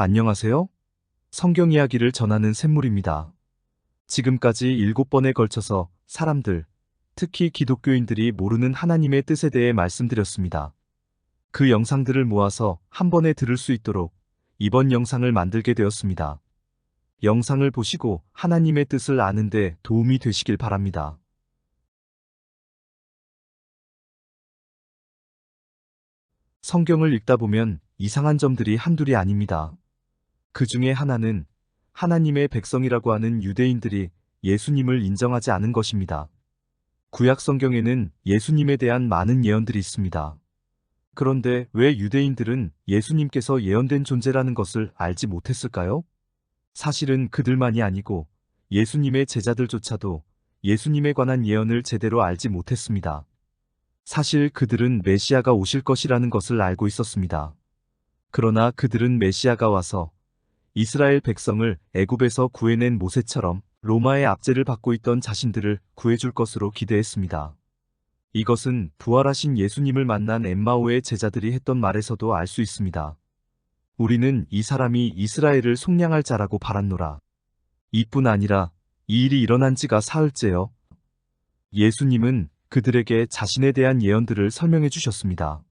안녕하세요. 성경 이야기를 전하는 샘물입니다. 지금까지 7번에 걸쳐서 사람들, 특히 기독교인들이 모르는 하나님의 뜻에 대해 말씀드렸습니다. 그 영상들을 모아서 한 번에 들을 수 있도록 이번 영상을 만들게 되었습니다. 영상을 보시고 하나님의 뜻을 아는 데 도움이 되시길 바랍니다. 성경을 읽다 보면 이상한 점들이 한둘이 아닙니다. 그 중에 하나는 하나님의 백성이라고 하는 유대인들이 예수님을 인정하지 않은 것입니다. 구약 성경에는 예수님에 대한 많은 예언들이 있습니다. 그런데 왜 유대인들은 예수님께서 예언된 존재라는 것을 알지 못했을까요? 사실은 그들만이 아니고 예수님의 제자들조차도 예수님에 관한 예언을 제대로 알지 못했습니다. 사실 그들은 메시아가 오실 것이라는 것을 알고 있었습니다. 그러나 그들은 메시아가 와서 이스라엘 백성을 애굽에서 구해낸 모세처럼 로마의 압제를 받고 있던 자신들을 구해줄 것으로 기대했습니다. 이것은 부활하신 예수님을 만난 엠마오의 제자들이 했던 말에서도 알 수 있습니다. 우리는 이 사람이 이스라엘을 속량할 자라고 바랐노라. 이뿐 아니라 이 일이 일어난 지가 사흘째여. 예수님은 그들에게 자신에 대한 예언들을 설명해 주셨습니다.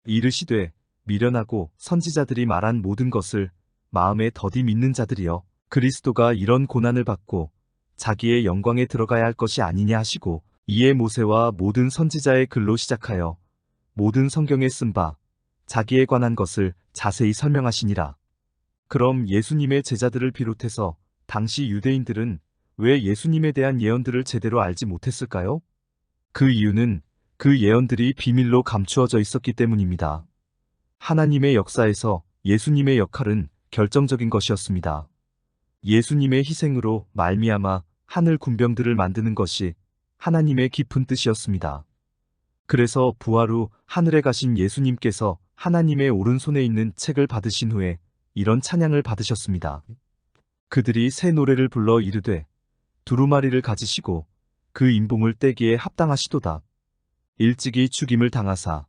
이르시되 미련하고 선지자들이 말한 모든 것을 마음에 더디 믿는 자들이여, 그리스도가 이런 고난을 받고 자기의 영광에 들어가야 할 것이 아니냐 하시고, 이에 모세와 모든 선지자의 글로 시작하여 모든 성경에 쓴 바 자기에 관한 것을 자세히 설명하시니라. 그럼 예수님의 제자들을 비롯해서 당시 유대인들은 왜 예수님에 대한 예언들을 제대로 알지 못했을까요? 그 이유는 그 예언들이 비밀로 감추어져 있었기 때문입니다. 하나님의 역사에서 예수님의 역할은 결정적인 것이었습니다. 예수님의 희생으로 말미암아 하늘 군병들을 만드는 것이 하나님의 깊은 뜻이었습니다. 그래서 부활 후 하늘에 가신 예수님께서 하나님의 오른손에 있는 책을 받으신 후에 이런 찬양을 받으셨습니다. 그들이 새 노래를 불러 이르되 두루마리를 가지시고 그 인봉을 떼기에 합당하시도다. 일찍이 죽임을 당하사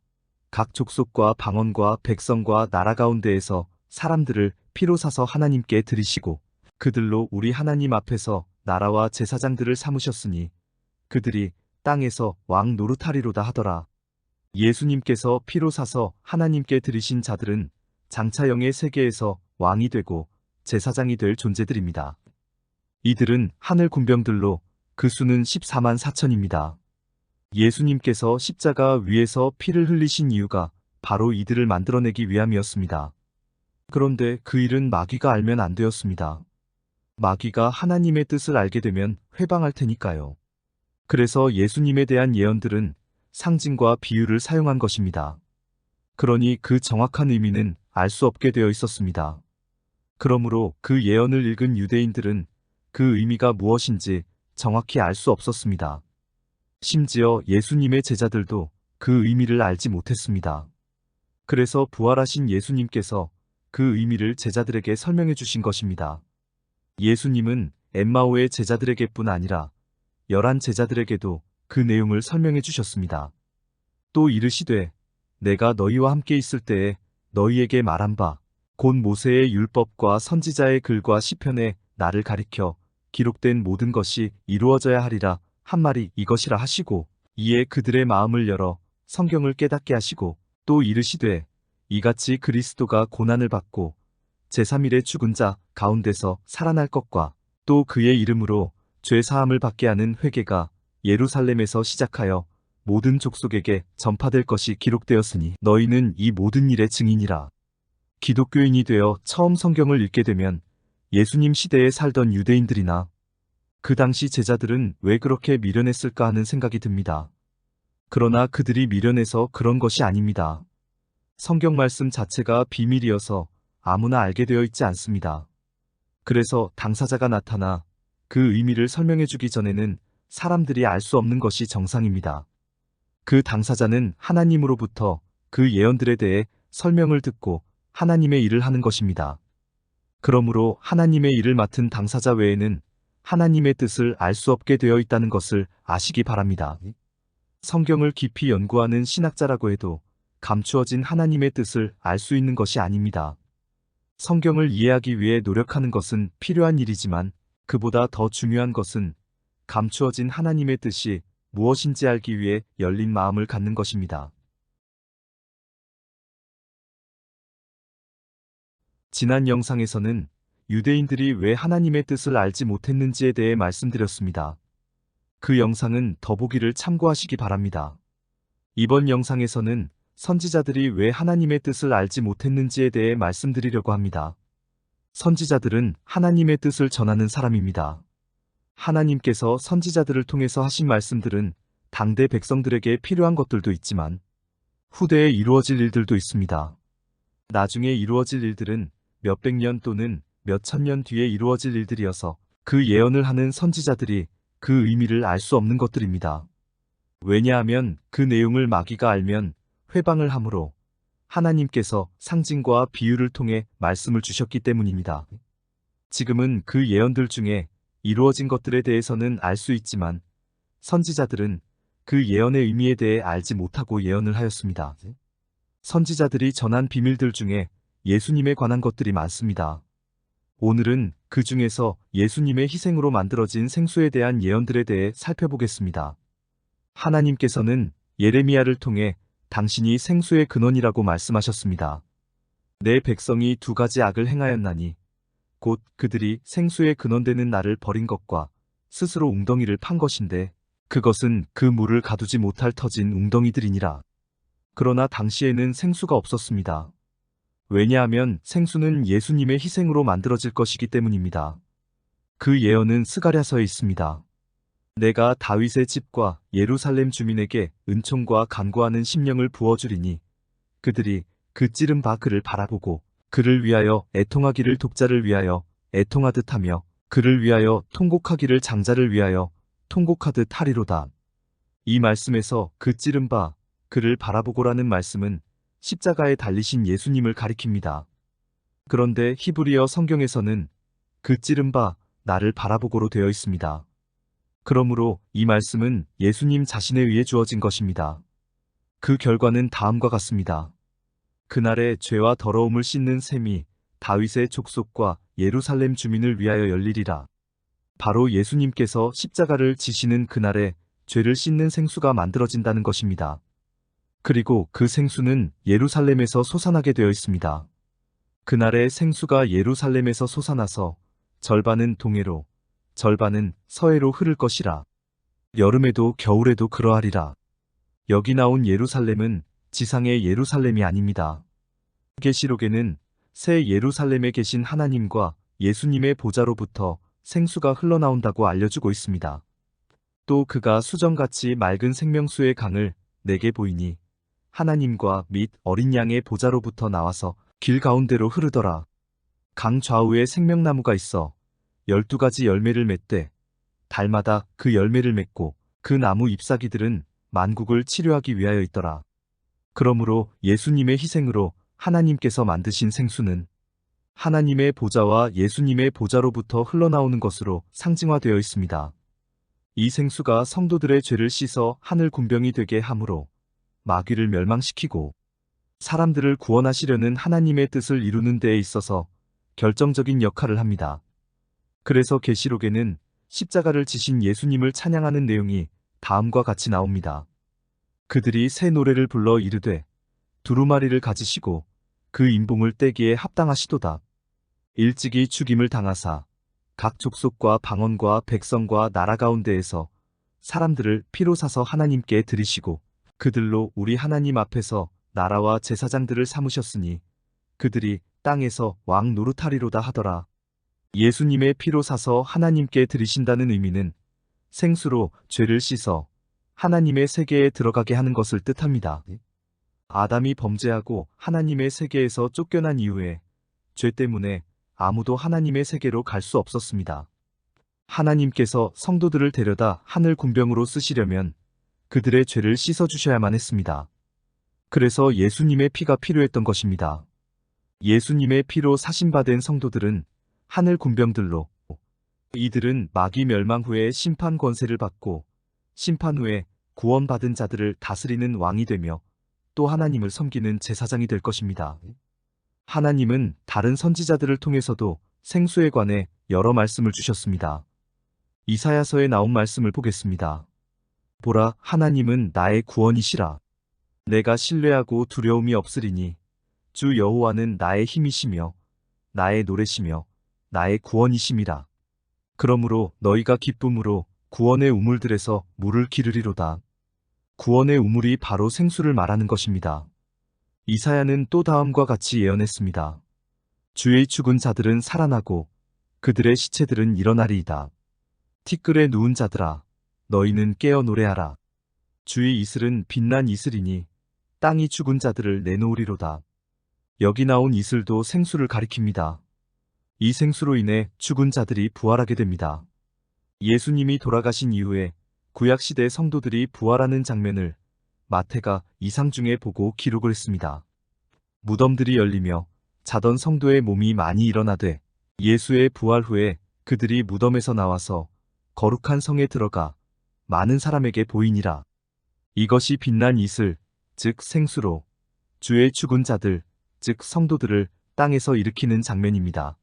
각 족속과 방언과 백성과 나라 가운데에서 사람들을 피로 사서 하나님께 드리시고 그들로 우리 하나님 앞에서 나라와 제사장들을 삼으셨으니 그들이 땅에서 왕 노릇하리로다 하더라. 예수님께서 피로 사서 하나님께 드리신 자들은 장차 영의 세계에서 왕이 되고 제사장이 될 존재들입니다. 이들은 하늘 군병들로 그 수는 14만 4천입니다. 예수님께서 십자가 위에서 피를 흘리신 이유가 바로 이들을 만들어내기 위함이었습니다. 그런데 그 일은 마귀가 알면 안 되었습니다. 마귀가 하나님의 뜻을 알게 되면 회방할 테니까요. 그래서 예수님에 대한 예언들은 상징과 비유를 사용한 것입니다. 그러니 그 정확한 의미는 알 수 없게 되어 있었습니다. 그러므로 그 예언을 읽은 유대인들은 그 의미가 무엇인지 정확히 알 수 없었습니다. 심지어 예수님의 제자들도 그 의미를 알지 못했습니다. 그래서 부활하신 예수님께서 그 의미를 제자들에게 설명해 주신 것입니다. 예수님은 엠마오의 제자들에게뿐 아니라 11 제자들에게도 그 내용을 설명해 주셨습니다. 또 이르시되 내가 너희와 함께 있을 때에 너희에게 말한 바 곧 모세의 율법과 선지자의 글과 시편에 나를 가리켜 기록된 모든 것이 이루어져야 하리라 한 말이 이것이라 하시고, 이에 그들의 마음을 열어 성경을 깨닫게 하시고, 또 이르시되 이같이 그리스도가 고난을 받고 제3일에 죽은 자 가운데서 살아날 것과 또 그의 이름으로 죄 사함을 받게 하는 회개가 예루살렘에서 시작하여 모든 족속에게 전파될 것이 기록되었으니 너희는 이 모든 일의 증인이라. 기독교인이 되어 처음 성경을 읽게 되면 예수님 시대에 살던 유대인들이나 그 당시 제자들은 왜 그렇게 미련했을까 하는 생각이 듭니다. 그러나 그들이 미련해서 그런 것이 아닙니다. 성경 말씀 자체가 비밀이어서 아무나 알게 되어 있지 않습니다. 그래서 당사자가 나타나 그 의미를 설명해 주기 전에는 사람들이 알 수 없는 것이 정상입니다. 그 당사자는 하나님으로부터 그 예언들에 대해 설명을 듣고 하나님의 일을 하는 것입니다. 그러므로 하나님의 일을 맡은 당사자 외에는 하나님의 뜻을 알 수 없게 되어 있다는 것을 아시기 바랍니다. 성경을 깊이 연구하는 신학자라고 해도 감추어진 하나님의 뜻을 알 수 있는 것이 아닙니다. 성경을 이해하기 위해 노력하는 것은 필요한 일이지만 그보다 더 중요한 것은 감추어진 하나님의 뜻이 무엇인지 알기 위해 열린 마음을 갖는 것입니다. 지난 영상에서는 유대인들이 왜 하나님의 뜻을 알지 못했는지에 대해 말씀드렸습니다. 그 영상은 더보기를 참고하시기 바랍니다. 이번 영상에서는 선지자들이 왜 하나님의 뜻을 알지 못했는지에 대해 말씀드리려고 합니다. 선지자들은 하나님의 뜻을 전하는 사람입니다. 하나님께서 선지자들을 통해서 하신 말씀들은 당대 백성들에게 필요한 것들도 있지만 후대에 이루어질 일들도 있습니다. 나중에 이루어질 일들은 몇백 년 또는 몇천 년 뒤에 이루어질 일들이어서 그 예언을 하는 선지자들이 그 의미를 알 수 없는 것들입니다. 왜냐하면 그 내용을 마귀가 알면 회방을 함으로 하나님께서 상징과 비유를 통해 말씀을 주셨기 때문입니다. 지금은 그 예언들 중에 이루어진 것들에 대해서는 알 수 있지만 선지자들은 그 예언의 의미에 대해 알지 못하고 예언을 하였습니다. 선지자들이 전한 비밀들 중에 예수님에 관한 것들이 많습니다. 오늘은 그 중에서 예수님의 희생으로 만들어진 생수에 대한 예언들에 대해 살펴보겠습니다. 하나님께서는 예레미야를 통해 당신이 생수의 근원이라고 말씀하셨습니다. 내 백성이 두 가지 악을 행하였나니 곧 그들이 생수의 근원되는 나를 버린 것과 스스로 웅덩이를 판 것인데 그것은 그 물을 가두지 못할 터진 웅덩이들이니라. 그러나 당시에는 생수가 없었습니다. 왜냐하면 생수는 예수님의 희생으로 만들어질 것이기 때문입니다. 그 예언은 스가랴서에 있습니다. 내가 다윗의 집과 예루살렘 주민에게 은총과 간구하는 심령을 부어주리니 그들이 그 찌른 바 그를 바라보고 그를 위하여 애통하기를 독자를 위하여 애통하듯 하며 그를 위하여 통곡하기를 장자를 위하여 통곡하듯 하리로다. 이 말씀에서 그 찌른 바 그를 바라보고라는 말씀은 십자가에 달리신 예수님을 가리킵니다. 그런데 히브리어 성경에서는 그 찌른 바 나를 바라보고로 되어 있습니다. 그러므로 이 말씀은 예수님 자신에 의해 주어진 것입니다. 그 결과는 다음과 같습니다. 그날에 죄와 더러움을 씻는 셈이 다윗의 족속과 예루살렘 주민을 위하여 열리리라. 바로 예수님께서 십자가를 지시는 그날에 죄를 씻는 생수가 만들어진다는 것입니다. 그리고 그 생수는 예루살렘에서 솟아나게 되어 있습니다. 그날에 생수가 예루살렘에서 솟아나서 절반은 동해로 절반은 서해로 흐를 것이라. 여름에도 겨울에도 그러하리라. 여기 나온 예루살렘은 지상의 예루살렘이 아닙니다. 계시록에는 새 예루살렘에 계신 하나님과 예수님의 보좌로부터 생수가 흘러나온다고 알려주고 있습니다. 또 그가 수정같이 맑은 생명수의 강을 내게 보이니 하나님과 및 어린 양의 보좌로부터 나와서 길 가운데로 흐르더라. 강 좌우에 생명나무가 있어 12가지 열매를 맺되 달마다 그 열매를 맺고 그 나무 잎사귀들은 만국을 치료하기 위하여 있더라. 그러므로 예수님의 희생으로 하나님께서 만드신 생수는 하나님의 보좌와 예수님의 보좌로부터 흘러나오는 것으로 상징화되어 있습니다. 이 생수가 성도들의 죄를 씻어 하늘 군병이 되게 함으로 마귀를 멸망시키고 사람들을 구원하시려는 하나님의 뜻을 이루는 데에 있어서 결정적인 역할을 합니다. 그래서 계시록에는 십자가를 지신 예수님을 찬양하는 내용이 다음과 같이 나옵니다. 그들이 새 노래를 불러 이르되 두루마리를 가지시고 그 인봉을 떼기에 합당하시도다. 일찍이 죽임을 당하사 각 족속과 방언과 백성과 나라 가운데에서 사람들을 피로 사서 하나님께 드리시고 그들로 우리 하나님 앞에서 나라와 제사장들을 삼으셨으니 그들이 땅에서 왕 노릇하리로다 하더라. 예수님의 피로 사서 하나님께 드리신다는 의미는 생수로 죄를 씻어 하나님의 세계에 들어가게 하는 것을 뜻합니다. 아담이 범죄하고 하나님의 세계에서 쫓겨난 이후에 죄 때문에 아무도 하나님의 세계로 갈 수 없었습니다. 하나님께서 성도들을 데려다 하늘 군병으로 쓰시려면 그들의 죄를 씻어주셔야만 했습니다. 그래서 예수님의 피가 필요했던 것입니다. 예수님의 피로 사신받은 성도들은 하늘 군병들로 이들은 마귀 멸망 후에 심판 권세를 받고 심판 후에 구원받은 자들을 다스리는 왕이 되며 또 하나님을 섬기는 제사장이 될 것입니다. 하나님은 다른 선지자들을 통해서도 생수에 관해 여러 말씀을 주셨습니다. 이사야서에 나온 말씀을 보겠습니다. 보라, 하나님은 나의 구원이시라. 내가 신뢰하고 두려움이 없으리니 주 여호와는 나의 힘이시며 나의 노래시며 나의 구원이심이라. 그러므로 너희가 기쁨으로 구원의 우물들에서 물을 기르리로다. 구원의 우물이 바로 생수를 말하는 것입니다. 이사야는 또 다음과 같이 예언했습니다. 주의 죽은 자들은 살아나고 그들의 시체들은 일어나리이다. 티끌에 누운 자들아, 너희는 깨어 노래하라. 주의 이슬은 빛난 이슬이니 땅이 죽은 자들을 내놓으리로다. 여기 나온 이슬도 생수를 가리킵니다. 이 생수로 인해 죽은 자들이 부활하게 됩니다. 예수님이 돌아가신 이후에 구약시대 성도들이 부활하는 장면을 마태가 이상 중에 보고 기록을 했습니다. 무덤들이 열리며 자던 성도의 몸이 많이 일어나되 예수의 부활 후에 그들이 무덤에서 나와서 거룩한 성에 들어가 많은 사람에게 보이니라. 이것이 빛난 이슬, 즉 생수로 주의 죽은 자들, 즉 성도들을 땅에서 일으키는 장면입니다.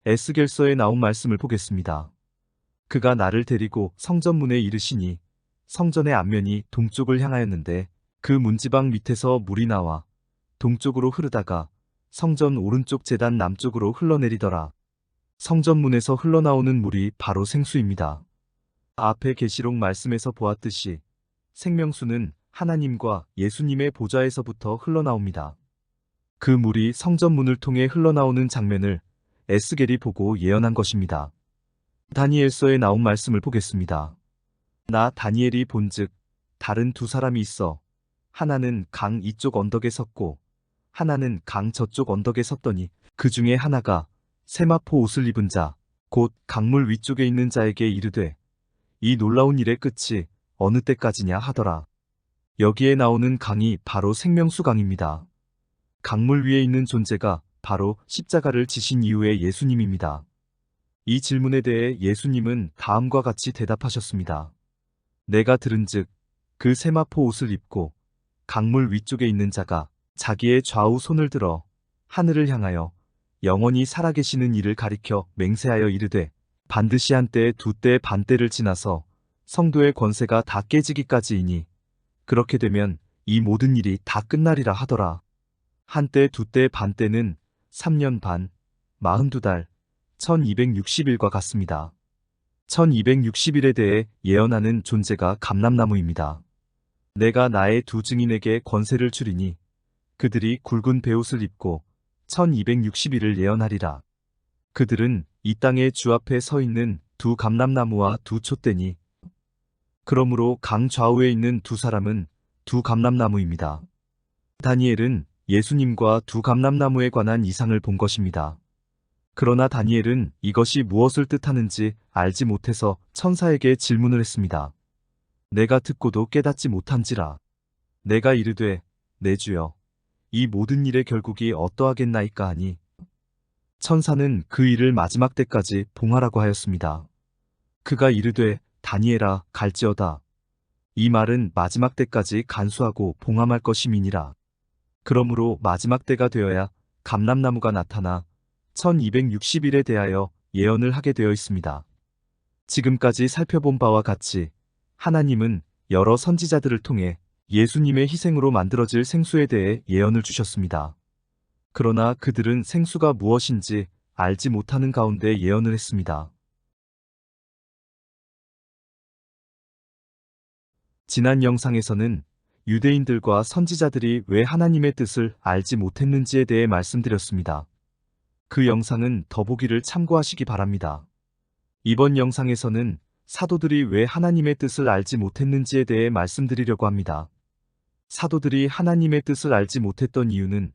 에스겔서에 나온 말씀을 보겠습니다. 그가 나를 데리고 성전문에 이르시니 성전의 앞면이 동쪽을 향하였는데 그 문지방 밑에서 물이 나와 동쪽으로 흐르다가 성전 오른쪽 제단 남쪽으로 흘러내리더라. 성전문에서 흘러나오는 물이 바로 생수입니다. 앞에 계시록 말씀에서 보았듯이 생명수는 하나님과 예수님의 보좌에서부터 흘러나옵니다. 그 물이 성전문을 통해 흘러나오는 장면을 에스겔이 보고 예언한 것입니다. 다니엘서에 나온 말씀을 보겠습니다. 나 다니엘이 본즉 다른 두 사람이 있어 하나는 강 이쪽 언덕에 섰고 하나는 강 저쪽 언덕에 섰더니 그 중에 하나가 세마포 옷을 입은 자, 곧 강물 위쪽에 있는 자에게 이르되 이 놀라운 일의 끝이 어느 때까지냐 하더라. 여기에 나오는 강이 바로 생명수 강입니다. 강물 위에 있는 존재가 바로 십자가를 지신 이후의 예수님입니다. 이 질문에 대해 예수님은 다음과 같이 대답하셨습니다. 내가 들은즉 그 세마포 옷을 입고 강물 위쪽에 있는 자가 자기의 좌우 손을 들어 하늘을 향하여 영원히 살아계시는 이를 가리켜 맹세하여 이르되 반드시 한때 두때 반때를 지나서 성도의 권세가 다 깨지기까지이니 그렇게 되면 이 모든 일이 다 끝나리라 하더라. 한때 두때 반때는 3년 반, 42달, 1260일과 같습니다. 1260일에 대해 예언하는 존재가 감람나무입니다. 내가 나의 두 증인에게 권세를 주리니 그들이 굵은 베옷을 입고 1260일을 예언하리라. 그들은 이 땅의 주 앞에 서 있는 두 감람나무와 두 촛대니 그러므로 강 좌우에 있는 두 사람은 두 감람나무입니다. 다니엘은 예수님과 두 감람나무에 관한 이상을 본 것입니다. 그러나 다니엘은 이것이 무엇을 뜻하는지 알지 못해서 천사에게 질문을 했습니다. 내가 듣고도 깨닫지 못한지라. 내가 이르되 내 주여 이 모든 일의 결국이 어떠하겠나이까 하니 천사는 그 일을 마지막 때까지 봉하라고 하였습니다. 그가 이르되 다니엘아 갈지어다. 이 말은 마지막 때까지 간수하고 봉함할 것임이니라. 그러므로 마지막 때가 되어야 감람나무가 나타나 1260일에 대하여 예언을 하게 되어 있습니다. 지금까지 살펴본 바와 같이 하나님은 여러 선지자들을 통해 예수님의 희생으로 만들어질 생수에 대해 예언을 주셨습니다. 그러나 그들은 생수가 무엇인지 알지 못하는 가운데 예언을 했습니다. 지난 영상에서는 유대인들과 선지자들이 왜 하나님의 뜻을 알지 못했는지에 대해 말씀드렸습니다. 그 영상은 더보기를 참고하시기 바랍니다. 이번 영상에서는 사도들이 왜 하나님의 뜻을 알지 못했는지에 대해 말씀드리려고 합니다. 사도들이 하나님의 뜻을 알지 못했던 이유는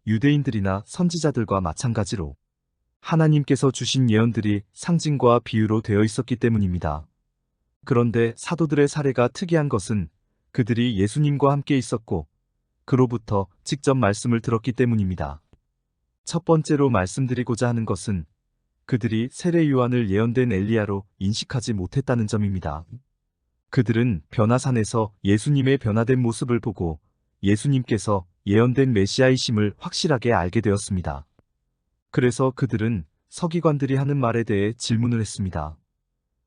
유대인들이나 선지자들과 마찬가지로 하나님께서 주신 예언들이 상징과 비유로 되어 있었기 때문입니다. 그런데 사도들의 사례가 특이한 것은 그들이 예수님과 함께 있었고 그로부터 직접 말씀을 들었기 때문입니다. 첫 번째로 말씀드리고자 하는 것은 그들이 세례 요한을 예언된 엘리야로 인식하지 못했다는 점입니다. 그들은 변화산에서 예수님의 변화된 모습을 보고 예수님께서 예언된 메시아이심을 확실하게 알게 되었습니다. 그래서 그들은 서기관들이 하는 말에 대해 질문을 했습니다.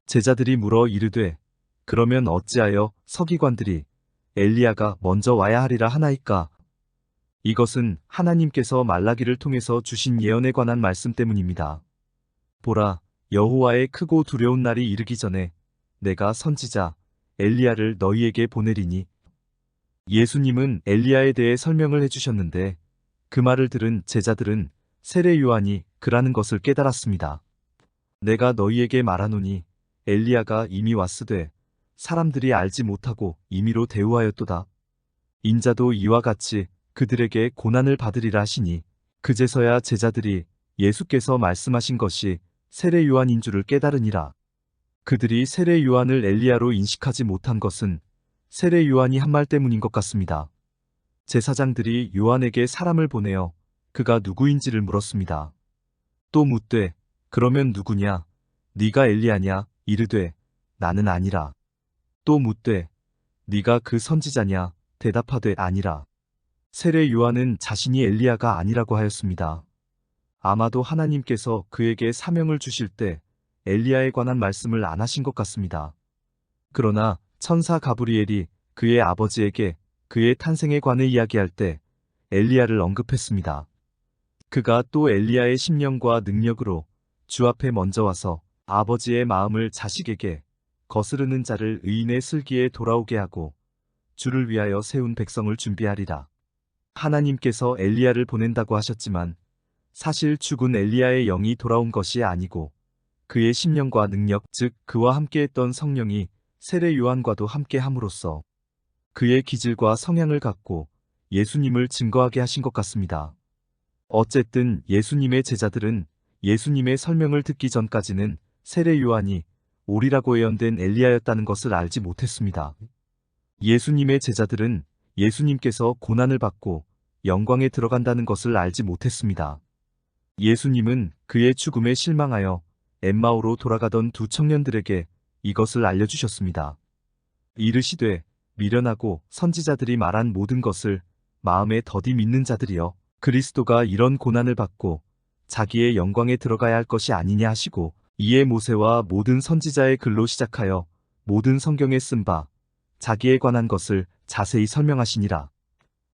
제자들이 물어 이르되 그러면 어찌하여 서기관들이 엘리야가 먼저 와야 하리라 하나이까? 이것은 하나님께서 말라기를 통해서 주신 예언에 관한 말씀 때문입니다. 보라, 여호와의 크고 두려운 날이 이르기 전에 내가 선지자 엘리야를 너희에게 보내리니. 예수님은 엘리야에 대해 설명을 해주셨는데 그 말을 들은 제자들은 세례 요한이 그라는 것을 깨달았습니다. 내가 너희에게 말하노니 엘리야가 이미 왔으되 사람들이 알지 못하고 임의로 대우하였도다. 인자도 이와 같이 그들에게 고난을 받으리라 하시니 그제서야 제자들이 예수께서 말씀하신 것이 세례 요한인 줄을 깨달으니라. 그들이 세례 요한을 엘리야로 인식하지 못한 것은 세례 요한이 한 말 때문인 것 같습니다. 제사장들이 요한에게 사람을 보내어 그가 누구인지를 물었습니다. 또 묻되 그러면 누구냐? 네가 엘리야냐? 이르되 나는 아니라. 또 묻되 네가 그 선지자냐? 대답하되 아니라. 세례 요한은 자신이 엘리야가 아니라고 하였습니다. 아마도 하나님께서 그에게 사명을 주실 때 엘리야에 관한 말씀을 안 하신 것 같습니다. 그러나 천사 가브리엘이 그의 아버지에게 그의 탄생에 관해 이야기할 때 엘리야를 언급했습니다. 그가 또 엘리야의 심령과 능력으로 주 앞에 먼저 와서 아버지의 마음을 자식에게 거스르는 자를 의인의 슬기에 돌아오게 하고 주를 위하여 세운 백성을 준비하리라. 하나님께서 엘리야를 보낸다고 하셨지만 사실 죽은 엘리야의 영이 돌아온 것이 아니고 그의 심령과 능력, 즉 그와 함께했던 성령이 세례 요한과도 함께 함으로써 그의 기질과 성향을 갖고 예수님을 증거하게 하신 것 같습니다. 어쨌든 예수님의 제자들은 예수님의 설명을 듣기 전까지는 세례 요한이 오리라고 예언된 엘리야였다는 것을 알지 못했습니다. 예수님의 제자들은 예수님께서 고난을 받고 영광에 들어간다는 것을 알지 못했습니다. 예수님은 그의 죽음에 실망하여 엠마오로 돌아가던 두 청년들에게 이것을 알려주셨습니다. 이르시되 미련하고 선지자들이 말한 모든 것을 마음에 더디 믿는 자들이여, 그리스도가 이런 고난을 받고 자기의 영광에 들어가야 할 것이 아니냐 하시고 이에 모세와 모든 선지자의 글로 시작하여 모든 성경에 쓴 바 자기에 관한 것을 자세히 설명하시니라.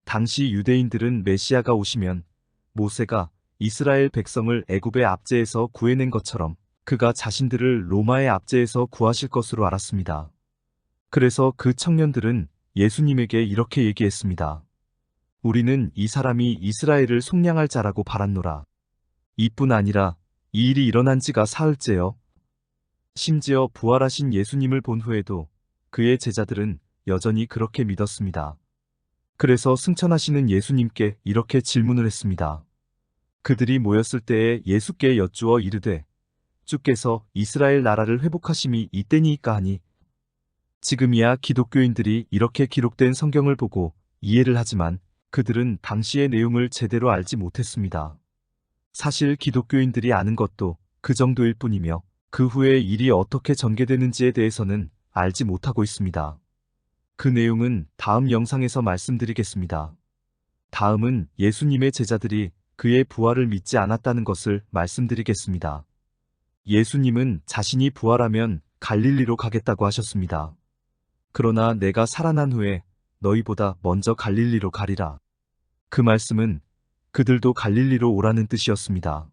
당시 유대인들은 메시아가 오시면 모세가 이스라엘 백성을 애굽의 압제에서 구해낸 것처럼 그가 자신들을 로마의 압제에서 구하실 것으로 알았습니다. 그래서 그 청년들은 예수님에게 이렇게 얘기했습니다. 우리는 이 사람이 이스라엘을 속량할 자라고 바랐노라. 이뿐 아니라 이 일이 일어난 지가 사흘째여. 심지어 부활하신 예수님을 본 후에도 그의 제자들은 여전히 그렇게 믿었습니다. 그래서 승천하시는 예수님께 이렇게 질문을 했습니다. 그들이 모였을 때에 예수께 여쭈어 이르되 주께서 이스라엘 나라를 회복하심이 이때니이까 하니. 지금이야 기독교인들이 이렇게 기록된 성경을 보고 이해를 하지만 그들은 당시의 내용을 제대로 알지 못했습니다. 사실 기독교인들이 아는 것도 그 정도일 뿐이며 그 후에 일이 어떻게 전개되는지에 대해서는 알지 못하고 있습니다. 그 내용은 다음 영상에서 말씀드리겠습니다. 다음은 예수님의 제자들이 그의 부활을 믿지 않았다는 것을 말씀드리겠습니다. 예수님은 자신이 부활하면 갈릴리로 가겠다고 하셨습니다. 그러나 내가 살아난 후에 너희보다 먼저 갈릴리로 가리라. 그 말씀은 그들도 갈릴리로 오라는 뜻이었습니다.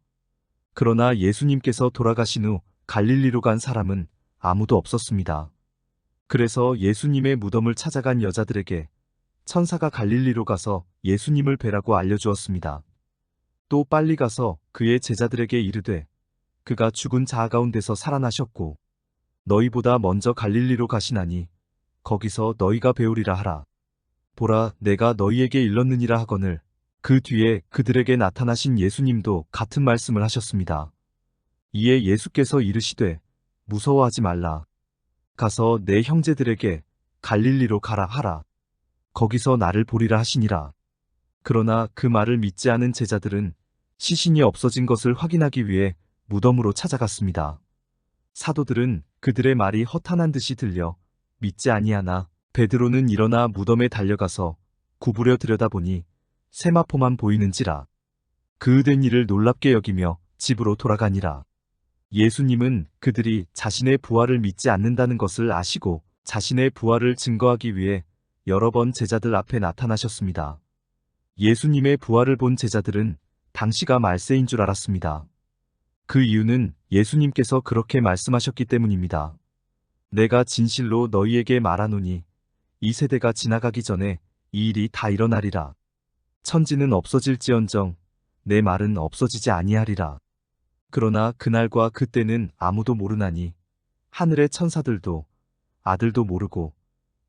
그러나 예수님께서 돌아가신 후 갈릴리로 간 사람은 아무도 없었습니다. 그래서 예수님의 무덤을 찾아간 여자들에게 천사가 갈릴리로 가서 예수님을 뵈라고 알려주었습니다. 또 빨리 가서 그의 제자들에게 이르되 그가 죽은 자 가운데서 살아나셨고 너희보다 먼저 갈릴리로 가시나니 거기서 너희가 배우리라 하라. 보라, 내가 너희에게 일렀느니라 하거늘. 그 뒤에 그들에게 나타나신 예수님도 같은 말씀을 하셨습니다. 이에 예수께서 이르시되 무서워하지 말라. 가서 내 형제들에게 갈릴리로 가라 하라. 거기서 나를 보리라 하시니라. 그러나 그 말을 믿지 않은 제자들은 시신이 없어진 것을 확인하기 위해 무덤으로 찾아갔습니다. 사도들은 그들의 말이 허탄한 듯이 들려 믿지 아니하나 베드로는 일어나 무덤에 달려가서 구부려 들여다보니 세마포만 보이는지라. 그 된 일을 놀랍게 여기며 집으로 돌아가니라. 예수님은 그들이 자신의 부활을 믿지 않는다는 것을 아시고 자신의 부활을 증거하기 위해 여러 번 제자들 앞에 나타나셨습니다. 예수님의 부활을 본 제자들은 당시가 말세인 줄 알았습니다. 그 이유는 예수님께서 그렇게 말씀하셨기 때문입니다. 내가 진실로 너희에게 말하노니 이 세대가 지나가기 전에 이 일이 다 일어나리라. 천지는 없어질지언정 내 말은 없어지지 아니하리라. 그러나 그날과 그때는 아무도 모르나니 하늘의 천사들도 아들도 모르고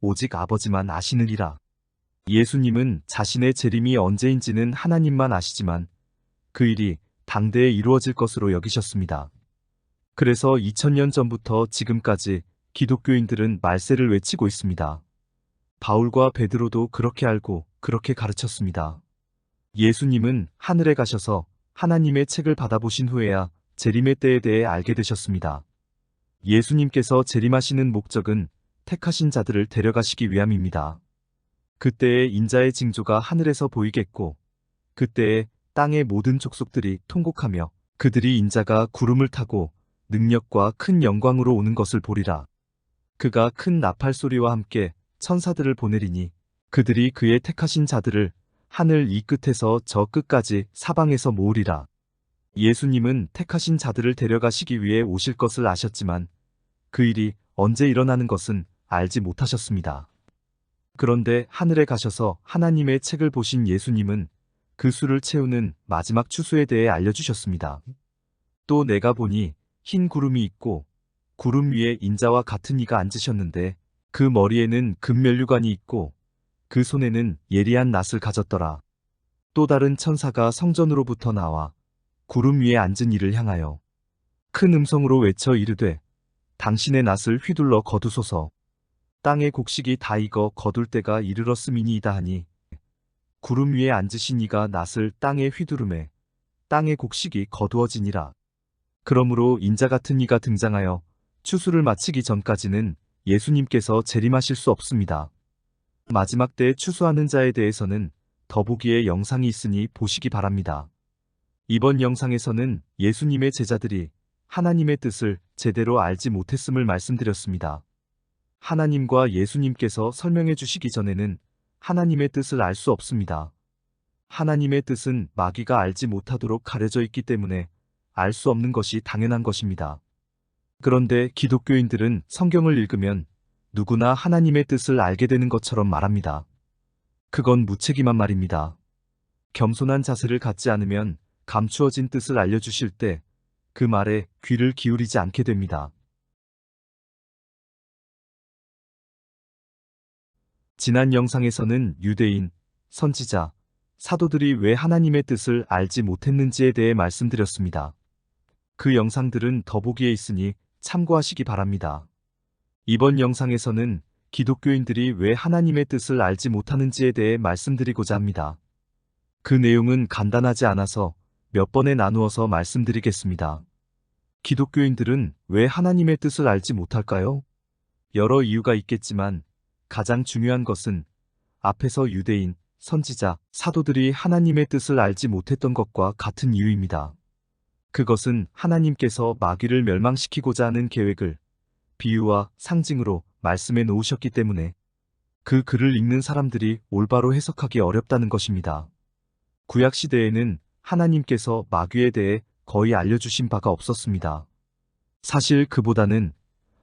오직 아버지만 아시느니라. 예수님은 자신의 재림이 언제인지는 하나님만 아시지만 그 일이 당대에 이루어질 것으로 여기셨습니다. 그래서 2000년 전부터 지금까지 기독교인들은 말세를 외치고 있습니다. 바울과 베드로도 그렇게 알고 그렇게 가르쳤습니다. 예수님은 하늘에 가셔서 하나님의 책을 받아보신 후에야 재림의 때에 대해 알게 되셨습니다. 예수님께서 재림하시는 목적은 택하신 자들을 데려가시기 위함입니다. 그때에 인자의 징조가 하늘에서 보이겠고 그때에 땅의 모든 족속들이 통곡하며 그들이 인자가 구름을 타고 능력과 큰 영광으로 오는 것을 보리라. 그가 큰 나팔 소리와 함께 천사들을 보내리니 그들이 그의 택하신 자들을 하늘 이 끝에서 저 끝까지 사방에서 모으리라. 예수님은 택하신 자들을 데려가시기 위해 오실 것을 아셨지만 그 일이 언제 일어나는 것은 알지 못하셨습니다. 그런데 하늘에 가셔서 하나님의 책을 보신 예수님은 그 수를 채우는 마지막 추수에 대해 알려주셨습니다. 또 내가 보니 흰 구름이 있고 구름 위에 인자와 같은 이가 앉으셨는데 그 머리에는 금면류관이 있고 그 손에는 예리한 낫을 가졌더라. 또 다른 천사가 성전으로부터 나와 구름 위에 앉은 이를 향하여 큰 음성으로 외쳐 이르되 당신의 낫을 휘둘러 거두소서. 땅의 곡식이 다 익어 거둘 때가 이르렀음이니이다 하니 구름 위에 앉으신 이가 낫을 땅에 휘두르매 땅의 곡식이 거두어지니라. 그러므로 인자 같은 이가 등장하여 추수를 마치기 전까지는 예수님께서 재림하실 수 없습니다. 마지막 때에 추수하는 자에 대해서는 더보기에 영상이 있으니 보시기 바랍니다. 이번 영상에서는 예수님의 제자들이 하나님의 뜻을 제대로 알지 못했음을 말씀드렸습니다. 하나님과 예수님께서 설명해 주시기 전에는 하나님의 뜻을 알 수 없습니다. 하나님의 뜻은 마귀가 알지 못하도록 가려져 있기 때문에 알 수 없는 것이 당연한 것입니다. 그런데 기독교인들은 성경을 읽으면 누구나 하나님의 뜻을 알게 되는 것처럼 말합니다. 그건 무책임한 말입니다. 겸손한 자세를 갖지 않으면 감추어진 뜻을 알려주실 때 그 말에 귀를 기울이지 않게 됩니다. 지난 영상에서는 유대인, 선지자, 사도들이 왜 하나님의 뜻을 알지 못했는지에 대해 말씀드렸습니다. 그 영상들은 더보기에 있으니 참고하시기 바랍니다. 이번 영상에서는 기독교인들이 왜 하나님의 뜻을 알지 못하는지에 대해 말씀드리고자 합니다. 그 내용은 간단하지 않아서 몇 번에 나누어서 말씀드리겠습니다. 기독교인들은 왜 하나님의 뜻을 알지 못할까요? 여러 이유가 있겠지만 가장 중요한 것은 앞에서 유대인, 선지자, 사도들이 하나님의 뜻을 알지 못했던 것과 같은 이유입니다. 그것은 하나님께서 마귀를 멸망시키고자 하는 계획을 비유와 상징으로 말씀해 놓으셨기 때문에 그 글을 읽는 사람들이 올바로 해석하기 어렵다는 것입니다. 구약시대에는 하나님께서 마귀에 대해 거의 알려주신 바가 없었습니다. 사실 그보다는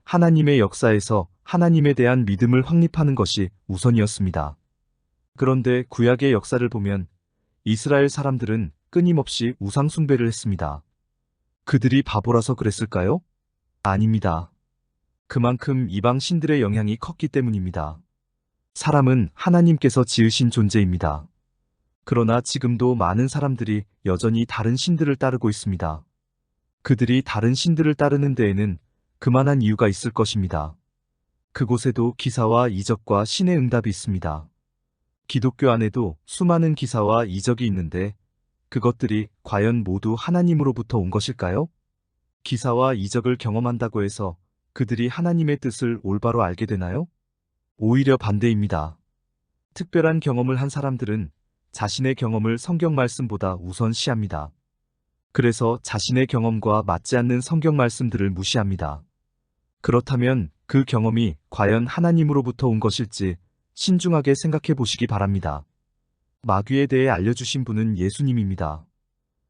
하나님의 역사에서 하나님에 대한 믿음을 확립하는 것이 우선이었습니다. 그런데 구약의 역사를 보면 이스라엘 사람들은 끊임없이 우상숭배를 했습니다. 그들이 바보라서 그랬을까요? 아닙니다. 그만큼 이방 신들의 영향이 컸기 때문입니다. 사람은 하나님께서 지으신 존재입니다. 그러나 지금도 많은 사람들이 여전히 다른 신들을 따르고 있습니다. 그들이 다른 신들을 따르는 데에는 그만한 이유가 있을 것입니다. 그곳에도 기사와 이적과 신의 응답이 있습니다. 기독교 안에도 수많은 기사와 이적이 있는데 그것들이 과연 모두 하나님으로부터 온 것일까요? 기사와 이적을 경험한다고 해서 그들이 하나님의 뜻을 올바로 알게 되나요? 오히려 반대입니다. 특별한 경험을 한 사람들은 자신의 경험을 성경 말씀보다 우선시합니다. 그래서 자신의 경험과 맞지 않는 성경 말씀들을 무시합니다. 그렇다면 그 경험이 과연 하나님으로부터 온 것일지 신중하게 생각해 보시기 바랍니다. 마귀에 대해 알려주신 분은 예수님입니다.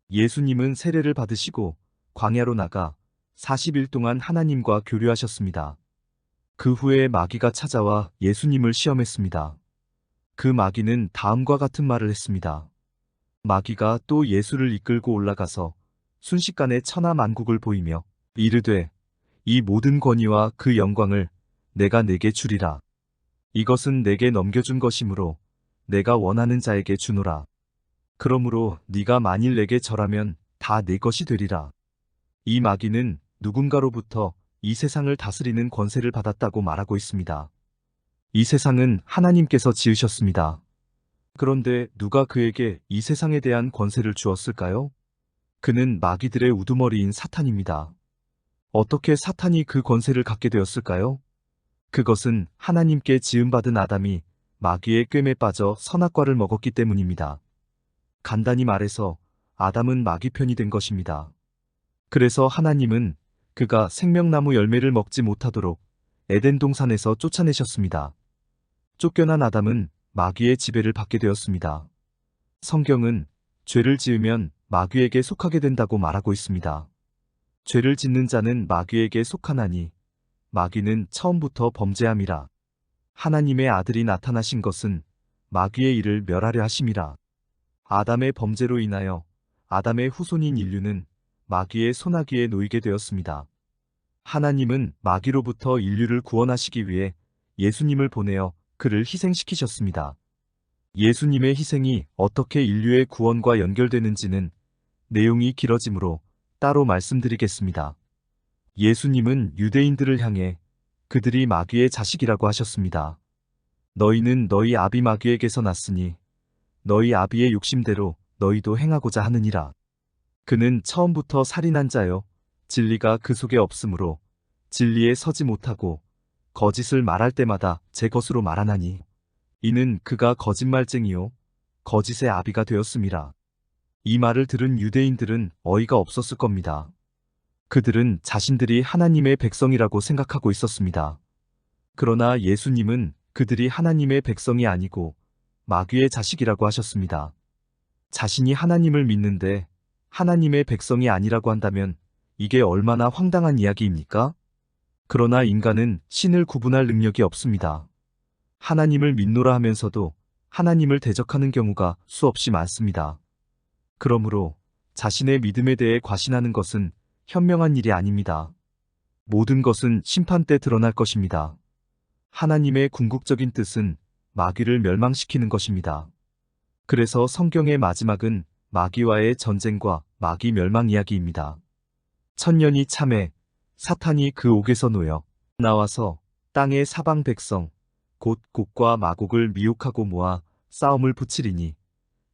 예수님은 세례를 받으시고 광야로 나가 40일 동안 하나님과 교류하셨습니다. 그 후에 마귀가 찾아와 예수님을 시험했습니다. 그 마귀는 다음과 같은 말을 했습니다. 마귀가 또 예수를 이끌고 올라가서 순식간에 천하 만국을 보이며 이르되 이 모든 권위와 그 영광을 내가 네게 주리라. 이것은 내게 넘겨준 것이므로 내가 원하는 자에게 주노라. 그러므로 네가 만일 내게 절하면 다 내 것이 되리라. 이 마귀는 누군가로부터 이 세상을 다스리는 권세를 받았다고 말하고 있습니다. 이 세상은 하나님께서 지으셨습니다. 그런데 누가 그에게 이 세상에 대한 권세를 주었을까요? 그는 마귀들의 우두머리인 사탄입니다. 어떻게 사탄이 그 권세를 갖게 되었을까요? 그것은 하나님께 지음받은 아담이 마귀의 꿰매 빠져 선악과를 먹었기 때문입니다. 간단히 말해서 아담은 마귀 편이 된 것입니다. 그래서 하나님은 그가 생명나무 열매를 먹지 못하도록 에덴 동산에서 쫓아내셨습니다. 쫓겨난 아담은 마귀의 지배를 받게 되었습니다. 성경은 죄를 지으면 마귀에게 속하게 된다고 말하고 있습니다. 죄를 짓는 자는 마귀에게 속하나니 마귀는 처음부터 범죄함이라. 하나님의 아들이 나타나신 것은 마귀의 일을 멸하려 하심이라. 아담의 범죄로 인하여 아담의 후손인 인류는 마귀의 소나기에 놓이게 되었습니다. 하나님은 마귀로부터 인류를 구원하시기 위해 예수님을 보내어 그를 희생시키셨습니다. 예수님의 희생이 어떻게 인류의 구원과 연결되는지는 내용이 길어지므로 따로 말씀드리겠습니다. 예수님은 유대인들을 향해 그들이 마귀의 자식이라고 하셨습니다. 너희는 너희 아비 마귀에게서 났으니 너희 아비의 욕심대로 너희도 행하고자 하느니라. 그는 처음부터 살인한 자요 진리가 그 속에 없으므로 진리에 서지 못하고 거짓을 말할 때마다 제 것으로 말하나니 이는 그가 거짓말쟁이요 거짓의 아비가 되었음이라. 이 말을 들은 유대인들은 어이가 없었을 겁니다. 그들은 자신들이 하나님의 백성이라고 생각하고 있었습니다. 그러나 예수님은 그들이 하나님의 백성이 아니고 마귀의 자식이라고 하셨습니다. 자신이 하나님을 믿는데 하나님의 백성이 아니라고 한다면 이게 얼마나 황당한 이야기입니까? 그러나 인간은 신을 구분할 능력이 없습니다. 하나님을 믿노라 하면서도 하나님을 대적하는 경우가 수없이 많습니다. 그러므로 자신의 믿음에 대해 과신하는 것은 현명한 일이 아닙니다. 모든 것은 심판 때 드러날 것입니다. 하나님의 궁극적인 뜻은 마귀를 멸망시키는 것입니다. 그래서 성경의 마지막은 마귀와의 전쟁과 마귀 멸망 이야기입니다. 천년이 참해 사탄이 그 옥에서 놓여 나와서 땅의 사방 백성 곧 곡과 마곡을 미혹하고 모아 싸움을 붙이리니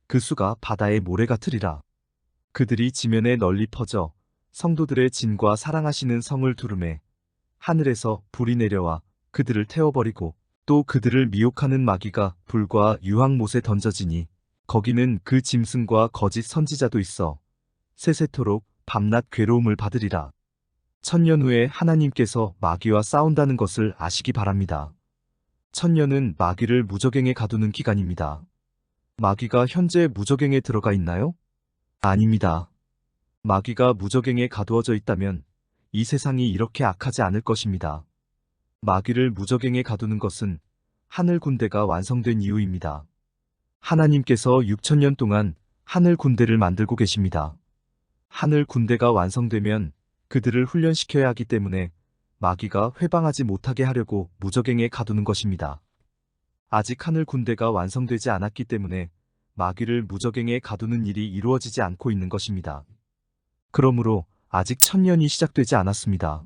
그 수가 바다의 모래 같으리라. 그들이 지면에 널리 퍼져 성도들의 진과 사랑하시는 성을 두르매 하늘에서 불이 내려와 그들을 태워버리고 또 그들을 미혹하는 마귀가 불과 유황못에 던져지니 거기는 그 짐승과 거짓 선지자도 있어 세세토록 밤낮 괴로움을 받으리라. 천년 후에 하나님께서 마귀와 싸운다는 것을 아시기 바랍니다. 천년은 마귀를 무저갱에 가두는 기간입니다. 마귀가 현재 무저갱에 들어가 있나요? 아닙니다. 마귀가 무저갱에 가두어져 있다면 이 세상이 이렇게 악하지 않을 것입니다. 마귀를 무저갱에 가두는 것은 하늘 군대가 완성된 이유입니다. 하나님께서 6천년 동안 하늘 군대를 만들고 계십니다. 하늘 군대가 완성되면 그들을 훈련시켜야 하기 때문에 마귀가 회방하지 못하게 하려고 무저갱에 가두는 것입니다. 아직 하늘 군대가 완성되지 않았기 때문에 마귀를 무저갱에 가두는 일이 이루어지지 않고 있는 것입니다. 그러므로 아직 천년이 시작되지 않았습니다.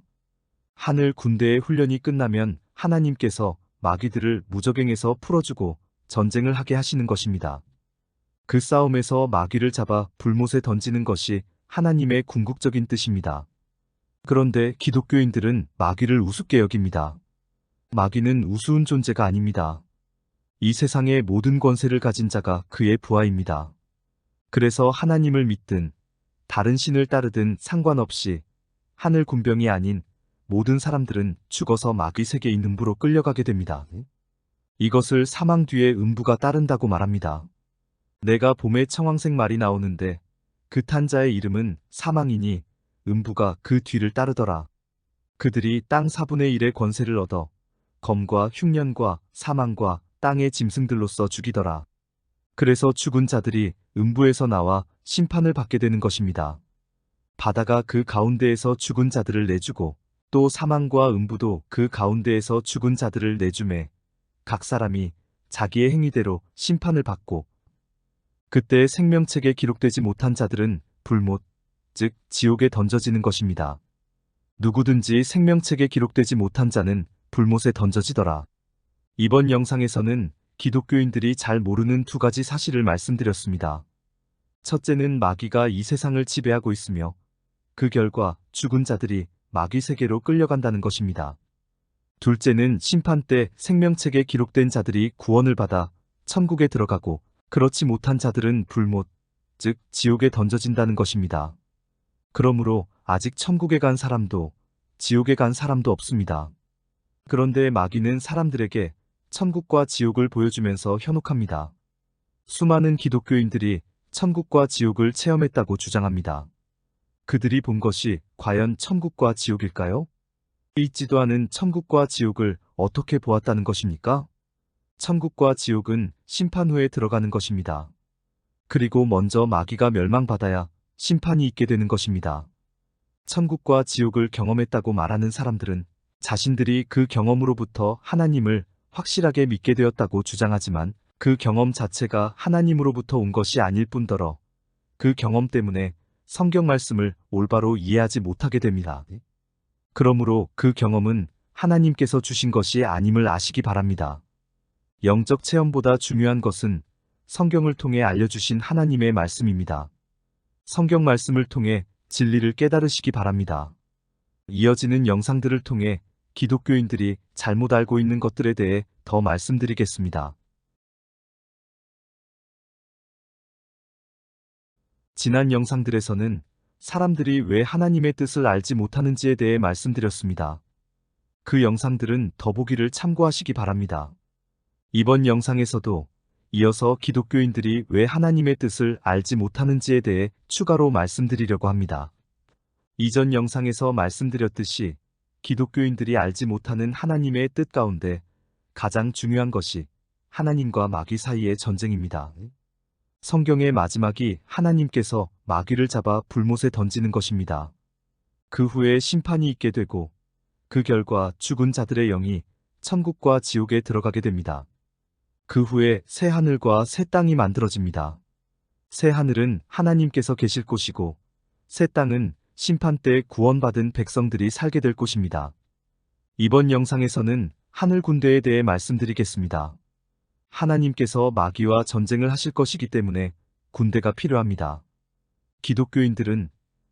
하늘 군대의 훈련이 끝나면 하나님께서 마귀들을 무저갱에서 풀어주고 전쟁을 하게 하시는 것입니다. 그 싸움에서 마귀를 잡아 불못에 던지는 것이 하나님의 궁극적인 뜻입니다. 그런데 기독교인들은 마귀를 우습게 여깁니다. 마귀는 우스운 존재가 아닙니다. 이 세상의 모든 권세를 가진 자가 그의 부하입니다. 그래서 하나님을 믿든 다른 신을 따르든 상관없이 하늘 군병이 아닌 모든 사람들은 죽어서 마귀 세계의 음부로 끌려가게 됩니다. 이것을 사망 뒤에 음부가 따른다고 말합니다. 내가 봄에 청황색 말이 나오는데 그 탄 자의 이름은 사망이니 음부가 그 뒤를 따르더라. 그들이 땅 4분의 1의 권세를 얻어 검과 흉년과 사망과 땅의 짐승들로서 죽이더라. 그래서 죽은 자들이 음부에서 나와 심판을 받게 되는 것입니다. 바다가 그 가운데에서 죽은 자들을 내주고 또 사망과 음부도 그 가운데에서 죽은 자들을 내주매 각 사람이 자기의 행위대로 심판을 받고 그때 생명책에 기록되지 못한 자들은 불못, 즉 지옥에 던져지는 것입니다. 누구든지 생명책에 기록되지 못한 자는 불못에 던져지더라. 이번 영상에서는 기독교인들이 잘 모르는 두 가지 사실을 말씀드렸습니다. 첫째는 마귀가 이 세상을 지배하고 있으며 그 결과 죽은 자들이 마귀 세계로 끌려간다는 것입니다. 둘째는 심판 때 생명책에 기록된 자들이 구원을 받아 천국에 들어가고 그렇지 못한 자들은 불못, 즉 지옥에 던져진다는 것입니다. 그러므로 아직 천국에 간 사람도 지옥에 간 사람도 없습니다. 그런데 마귀는 사람들에게 천국과 지옥을 보여주면서 현혹합니다. 수많은 기독교인들이 천국과 지옥을 체험했다고 주장합니다. 그들이 본 것이 과연 천국과 지옥일까요? 있지도 않은 천국과 지옥을 어떻게 보았다는 것입니까? 천국과 지옥은 심판 후에 들어가는 것입니다. 그리고 먼저 마귀가 멸망받아야 심판이 있게 되는 것입니다. 천국과 지옥을 경험했다고 말하는 사람들은 자신들이 그 경험으로부터 하나님을 확실하게 믿게 되었다고 주장하지만 그 경험 자체가 하나님으로부터 온 것이 아닐 뿐더러 그 경험 때문에 성경 말씀을 올바로 이해하지 못하게 됩니다. 그러므로 그 경험은 하나님께서 주신 것이 아님을 아시기 바랍니다. 영적 체험보다 중요한 것은 성경을 통해 알려주신 하나님의 말씀입니다. 성경 말씀을 통해 진리를 깨달으시기 바랍니다. 이어지는 영상들을 통해 기독교인들이 잘못 알고 있는 것들에 대해 더 말씀드리겠습니다. 지난 영상들에서는 사람들이 왜 하나님의 뜻을 알지 못하는지에 대해 말씀드렸습니다. 그 영상들은 더보기를 참고하시기 바랍니다. 이번 영상에서도 이어서 기독교인들이 왜 하나님의 뜻을 알지 못하는지에 대해 추가로 말씀드리려고 합니다. 이전 영상에서 말씀드렸듯이 기독교인들이 알지 못하는 하나님의 뜻 가운데 가장 중요한 것이 하나님과 마귀 사이의 전쟁입니다. 성경의 마지막이 하나님께서 마귀를 잡아 불못에 던지는 것입니다. 그 후에 심판이 있게 되고 그 결과 죽은 자들의 영이 천국과 지옥에 들어가게 됩니다. 그 후에 새 하늘과 새 땅이 만들어집니다. 새 하늘은 하나님께서 계실 곳이고 새 땅은 심판 때 구원받은 백성들이 살게 될 곳입니다. 이번 영상에서는 하늘 군대에 대해 말씀드리겠습니다. 하나님께서 마귀와 전쟁을 하실 것이기 때문에 군대가 필요합니다. 기독교인들은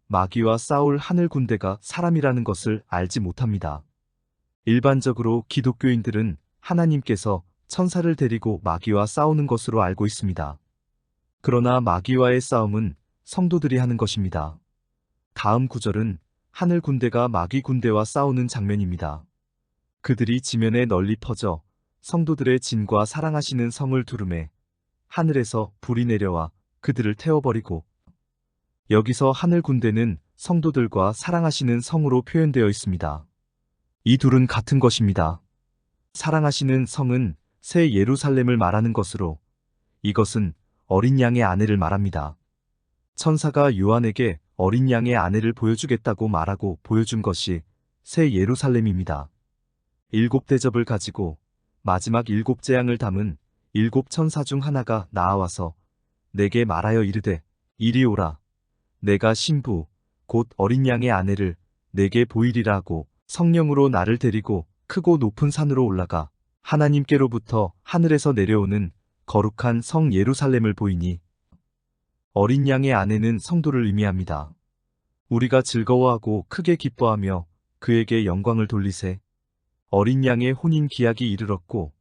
마귀와 싸울 하늘 군대가 사람이라는 것을 알지 못합니다. 일반적으로 기독교인들은 하나님께서 천사를 데리고 마귀와 싸우는 것으로 알고 있습니다. 그러나 마귀와의 싸움은 성도들이 하는 것입니다. 다음 구절은 하늘 군대가 마귀 군대와 싸우는 장면입니다. 그들이 지면에 널리 퍼져 성도들의 진과 사랑하시는 성을 두르매 하늘에서 불이 내려와 그들을 태워버리고 여기서 하늘 군대는 성도들과 사랑하시는 성으로 표현되어 있습니다. 이 둘은 같은 것입니다. 사랑하시는 성은 새 예루살렘을 말하는 것으로 이것은 어린 양의 아내를 말합니다. 천사가 요한에게 어린 양의 아내를 보여주겠다고 말하고 보여준 것이 새 예루살렘입니다. 7대접을 가지고 마지막 7재앙을 담은 7천사 중 하나가 나아와서 내게 말하여 이르되 이리 오라. 내가 신부 곧 어린 양의 아내를 내게 보이리라 하고 성령으로 나를 데리고 크고 높은 산으로 올라가 하나님께로부터 하늘에서 내려오는 거룩한 성 예루살렘을 보이니 어린 양의 아내는 성도를 의미합니다. 우리가 즐거워하고 크게 기뻐하며 그에게 영광을 돌리세. 어린 양의 혼인 기약이 이르렀고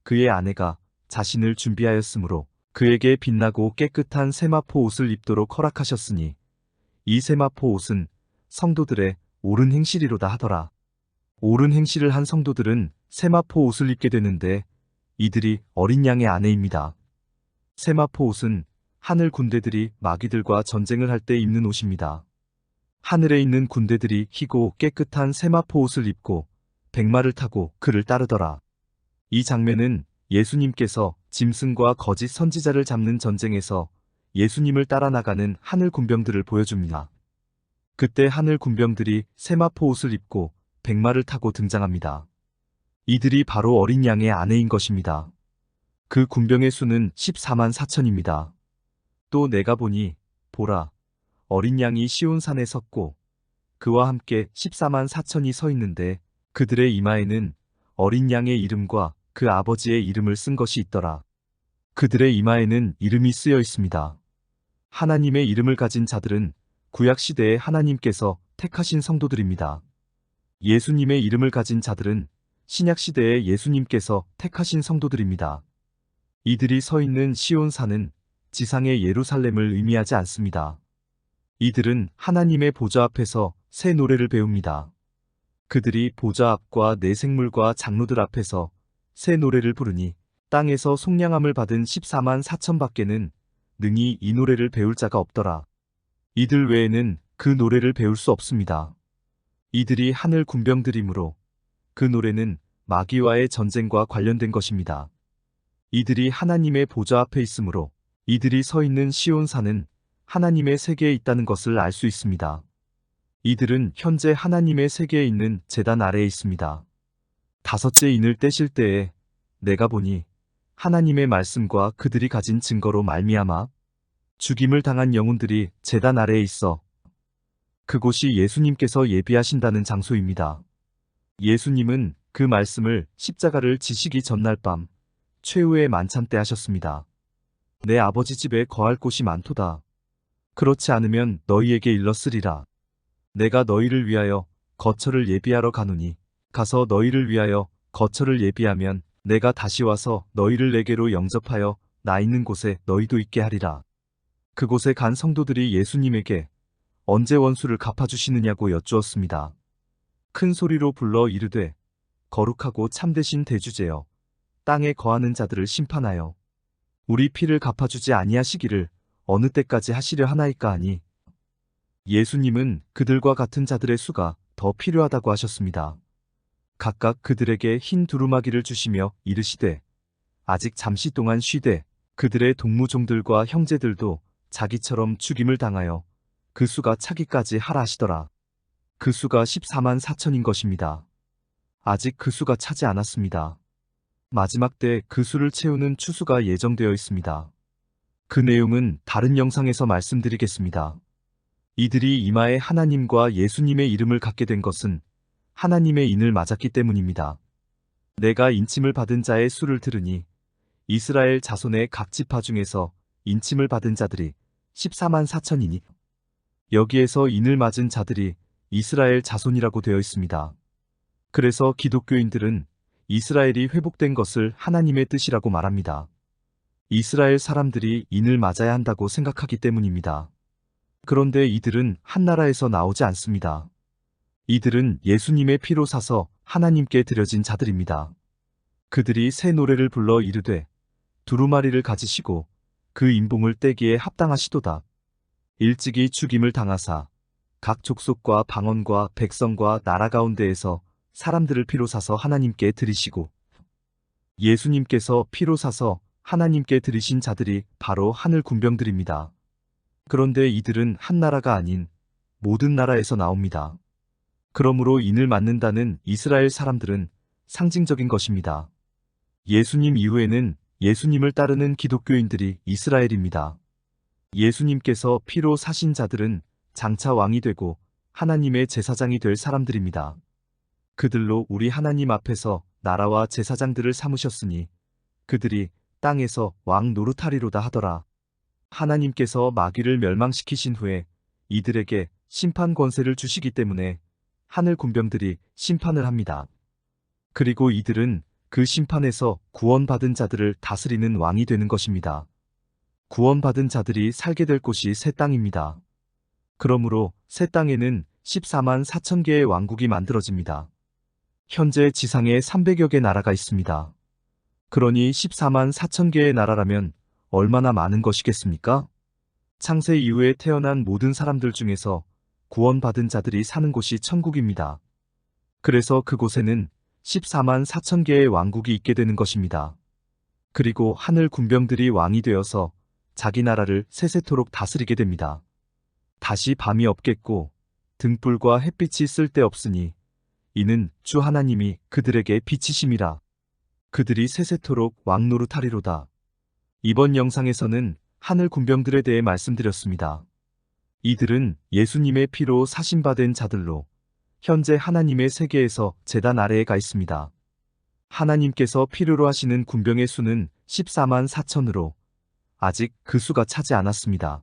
그의 아내가 자신을 준비하였으므로 그에게 빛나고 깨끗한 세마포 옷을 입도록 허락하셨으니 이 세마포 옷은 성도들의 옳은 행실이로다 하더라. 옳은 행실을 한 성도들은 세마포 옷을 입게 되는데 이들이 어린 양의 아내입니다. 세마포 옷은 하늘 군대들이 마귀들과 전쟁을 할 때 입는 옷입니다. 하늘에 있는 군대들이 희고 깨끗한 세마포 옷을 입고 백마를 타고 그를 따르더라. 이 장면은 예수님께서 짐승과 거짓 선지자를 잡는 전쟁에서 예수님을 따라 나가는 하늘 군병들을 보여줍니다. 그때 하늘 군병들이 세마포 옷을 입고 백마를 타고 등장합니다. 이들이 바로 어린 양의 아내인 것입니다. 그 군병의 수는 14만 4천입니다. 또 내가 보니 보라 어린 양이 시온산에 섰고 그와 함께 14만 4천이 서 있는데 그들의 이마에는 어린 양의 이름과 그 아버지의 이름을 쓴 것이 있더라. 그들의 이마에는 이름이 쓰여 있습니다. 하나님의 이름을 가진 자들은 구약시대에 하나님께서 택하신 성도들입니다. 예수님의 이름을 가진 자들은 신약시대에 예수님께서 택하신 성도들입니다. 이들이 서 있는 시온산은 지상의 예루살렘을 의미하지 않습니다. 이들은 하나님의 보좌 앞에서 새 노래를 배웁니다. 그들이 보좌 앞과 내 생물과 장로들 앞에서 새 노래를 부르니 땅에서 속량함을 받은 14만 4천 밖에는 능히 이 노래를 배울 자가 없더라. 이들 외에는 그 노래를 배울 수 없습니다. 이들이 하늘 군병들이므로 그 노래는 마귀와의 전쟁과 관련된 것입니다. 이들이 하나님의 보좌 앞에 있으므로 이들이 서 있는 시온산은 하나님의 세계에 있다는 것을 알 수 있습니다. 이들은 현재 하나님의 세계에 있는 제단 아래에 있습니다. 다섯째 인을 떼실 때에 내가 보니 하나님의 말씀과 그들이 가진 증거로 말미암아 죽임을 당한 영혼들이 제단 아래에 있어 그곳이 예수님께서 예비하신다는 장소입니다. 예수님은 그 말씀을 십자가를 지시기 전날 밤 최후의 만찬 때 하셨습니다. 내 아버지 집에 거할 곳이 많도다. 그렇지 않으면 너희에게 일렀으리라. 내가 너희를 위하여 거처를 예비하러 가노니 가서 너희를 위하여 거처를 예비하면 내가 다시 와서 너희를 내게로 영접하여 나 있는 곳에 너희도 있게 하리라. 그곳에 간 성도들이 예수님에게 언제 원수를 갚아주시느냐고 여쭈었습니다. 큰 소리로 불러 이르되 거룩하고 참되신 대주제여 땅에 거하는 자들을 심판하여 우리 피를 갚아주지 아니하시기를 어느 때까지 하시려 하나이까 하니 예수님은 그들과 같은 자들의 수가 더 필요하다고 하셨습니다. 각각 그들에게 흰 두루마기를 주시며 이르시되 아직 잠시 동안 쉬되 그들의 동무종들과 형제들도 자기처럼 죽임을 당하여 그 수가 차기까지 하라 하시더라. 그 수가 14만 4천인 것입니다. 아직 그 수가 차지 않았습니다. 마지막 때 그 수를 채우는 추수가 예정되어 있습니다. 그 내용은 다른 영상에서 말씀드리겠습니다. 이들이 이마에 하나님과 예수님의 이름을 갖게 된 것은 하나님의 인을 맞았기 때문입니다. 내가 인침을 받은 자의 수를 들으니 이스라엘 자손의 각 지파 중에서 인침을 받은 자들이 14만 4천이니 여기에서 인을 맞은 자들이 이스라엘 자손이라고 되어 있습니다. 그래서 기독교인들은 이스라엘이 회복된 것을 하나님의 뜻이라고 말합니다. 이스라엘 사람들이 인을 맞아야 한다고 생각하기 때문입니다. 그런데 이들은 한 나라에서 나오지 않습니다. 이들은 예수님의 피로 사서 하나님께 드려진 자들입니다. 그들이 새 노래를 불러 이르되 두루마리를 가지시고 그 인봉을 떼기에 합당하시도다. 일찍이 죽임을 당하사 각 족속과 방언과 백성과 나라 가운데에서 사람들을 피로 사서 하나님께 드리시고 예수님께서 피로 사서 하나님께 드리신 자들이 바로 하늘 군병들입니다. 그런데 이들은 한 나라가 아닌 모든 나라에서 나옵니다. 그러므로 인을 맞는다는 이스라엘 사람들은 상징적인 것입니다. 예수님 이후에는 예수님을 따르는 기독교인들이 이스라엘입니다. 예수님께서 피로 사신 자들은 장차 왕이 되고 하나님의 제사장이 될 사람들입니다. 그들로 우리 하나님 앞에서 나라와 제사장들을 삼으셨으니 그들이 땅에서 왕 노릇하리로다 하더라. 하나님께서 마귀를 멸망시키신 후에 이들에게 심판 권세를 주시기 때문에 하늘 군병들이 심판을 합니다. 그리고 이들은 그 심판에서 구원받은 자들을 다스리는 왕이 되는 것입니다. 구원받은 자들이 살게 될 곳이 새 땅입니다. 그러므로 새 땅에는 14만 4천 개의 왕국이 만들어집니다. 현재 지상에 300여 개 나라가 있습니다. 그러니 14만 4천 개의 나라라면 얼마나 많은 것이겠습니까? 창세 이후에 태어난 모든 사람들 중에서 구원받은 자들이 사는 곳이 천국입니다. 그래서 그곳에는 14만 4천 개의 왕국이 있게 되는 것입니다. 그리고 하늘 군병들이 왕이 되어서 자기 나라를 세세토록 다스리게 됩니다. 다시 밤이 없겠고 등불과 햇빛이 쓸데없으니 이는 주 하나님이 그들에게 빛이심이라. 그들이 세세토록 왕노릇하리로다. 이번 영상에서는 하늘 군병들에 대해 말씀드렸습니다. 이들은 예수님의 피로 사신받은 자들로 현재 하나님의 세계에서 제단 아래에 가 있습니다. 하나님께서 필요로 하시는 군병의 수는 14만 4천으로 아직 그 수가 차지 않았습니다.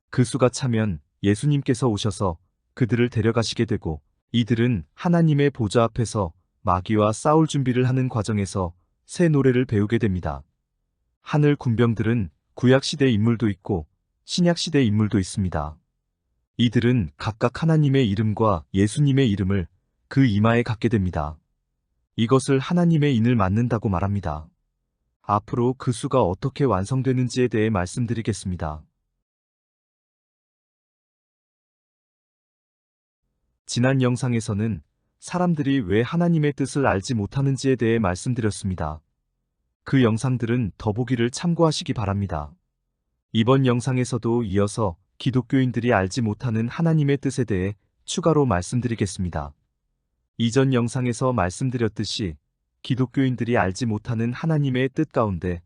그 수가 차면 예수님께서 오셔서 그들을 데려가시게 되고 이들은 하나님의 보좌 앞에서 마귀와 싸울 준비를 하는 과정에서 새 노래를 배우게 됩니다. 하늘 군병들은 구약시대 인물도 있고 신약시대 인물도 있습니다. 이들은 각각 하나님의 이름과 예수님의 이름을 그 이마에 갖게 됩니다. 이것을 하나님의 인을 맡는다고 말합니다. 앞으로 그 수가 어떻게 완성되는지에 대해 말씀드리겠습니다. 지난 영상에서는 사람들이 왜 하나님의 뜻을 알지 못하는지에 대해 말씀드렸습니다. 그 영상들은 더보기를 참고하시기 바랍니다. 이번 영상에서도 이어서 기독교인들이 알지 못하는 하나님의 뜻에 대해 추가로 말씀드리겠습니다. 이전 영상에서 말씀드렸듯이 기독교인들이 알지 못하는 하나님의 뜻 가운데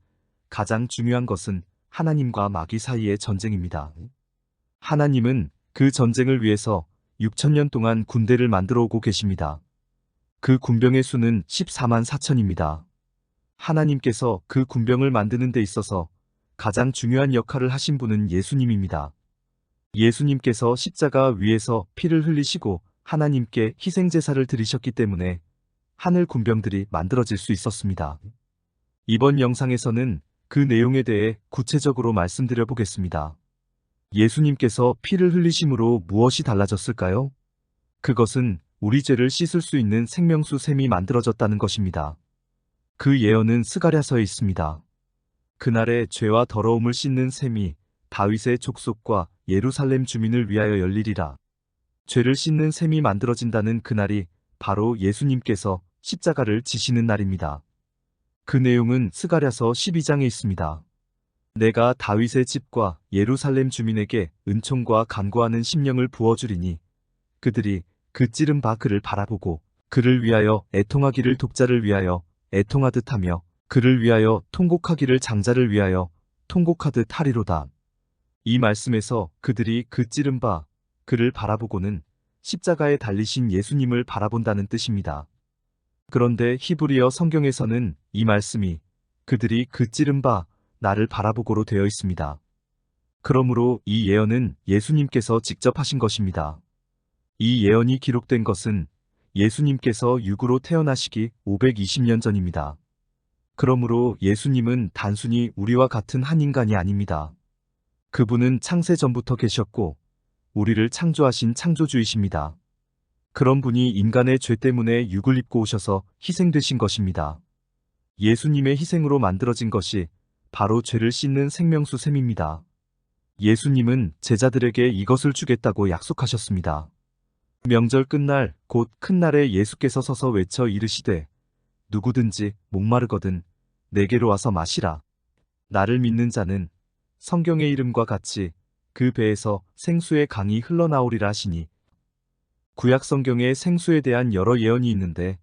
가장 중요한 것은 하나님과 마귀 사이의 전쟁입니다. 하나님은 그 전쟁을 위해서 6천년 동안 군대를 만들어 오고 계십니다. 그 군병의 수는 14만 4천입니다. 하나님께서 그 군병을 만드는 데 있어서 가장 중요한 역할을 하신 분은 예수님입니다. 예수님께서 십자가 위에서 피를 흘리시고 하나님께 희생제사를 드리셨기 때문에 하늘 군병들이 만들어질 수 있었습니다. 이번 영상에서는 그 내용에 대해 구체적으로 말씀드려 보겠습니다. 예수님께서 피를 흘리심으로 무엇이 달라졌을까요? 그것은 우리 죄를 씻을 수 있는 생명수 샘이 만들어졌다는 것입니다. 그 예언은 스가랴서에 있습니다. 그날에 죄와 더러움을 씻는 샘이 다윗의 족속과 예루살렘 주민을 위하여 열리리라. 죄를 씻는 샘이 만들어진다는 그날이 바로 예수님께서 십자가를 지시는 날입니다. 그 내용은 스가랴서 12장에 있습니다. 내가 다윗의 집과 예루살렘 주민에게 은총과 간구하는 심령을 부어주리니 그들이 그 찌른 바 그를 바라보고 그를 위하여 애통하기를 독자를 위하여 애통하듯 하며 그를 위하여 통곡하기를 장자를 위하여 통곡하듯 하리로다. 이 말씀에서 그들이 그 찌른 바 그를 바라보고는 십자가에 달리신 예수님을 바라본다는 뜻입니다. 그런데 히브리어 성경에서는 이 말씀이 그들이 그 찌른 바 나를 바라보고로 되어 있습니다. 그러므로 이 예언은 예수님께서 직접 하신 것입니다. 이 예언이 기록된 것은 예수님께서 육으로 태어나시기 520년 전입니다. 그러므로 예수님은 단순히 우리와 같은 한 인간이 아닙니다. 그분은 창세 전부터 계셨고 우리를 창조하신 창조주이십니다. 그런 분이 인간의 죄 때문에 육을 입고 오셔서 희생되신 것입니다. 예수님의 희생으로 만들어진 것이 바로 죄를 씻는 생명수 샘입니다. 예수님은 제자들에게 이것을 주겠다고 약속하셨습니다. 명절 끝날 곧 큰 날에 예수께서 서서 외쳐 이르시되 누구든지 목마르거든 내게로 와서 마시라. 나를 믿는 자는 성경의 이름과 같이 그 배에서 생수의 강이 흘러나오리라 하시니 구약 성경에 생수에 대한 여러 예언이 있는데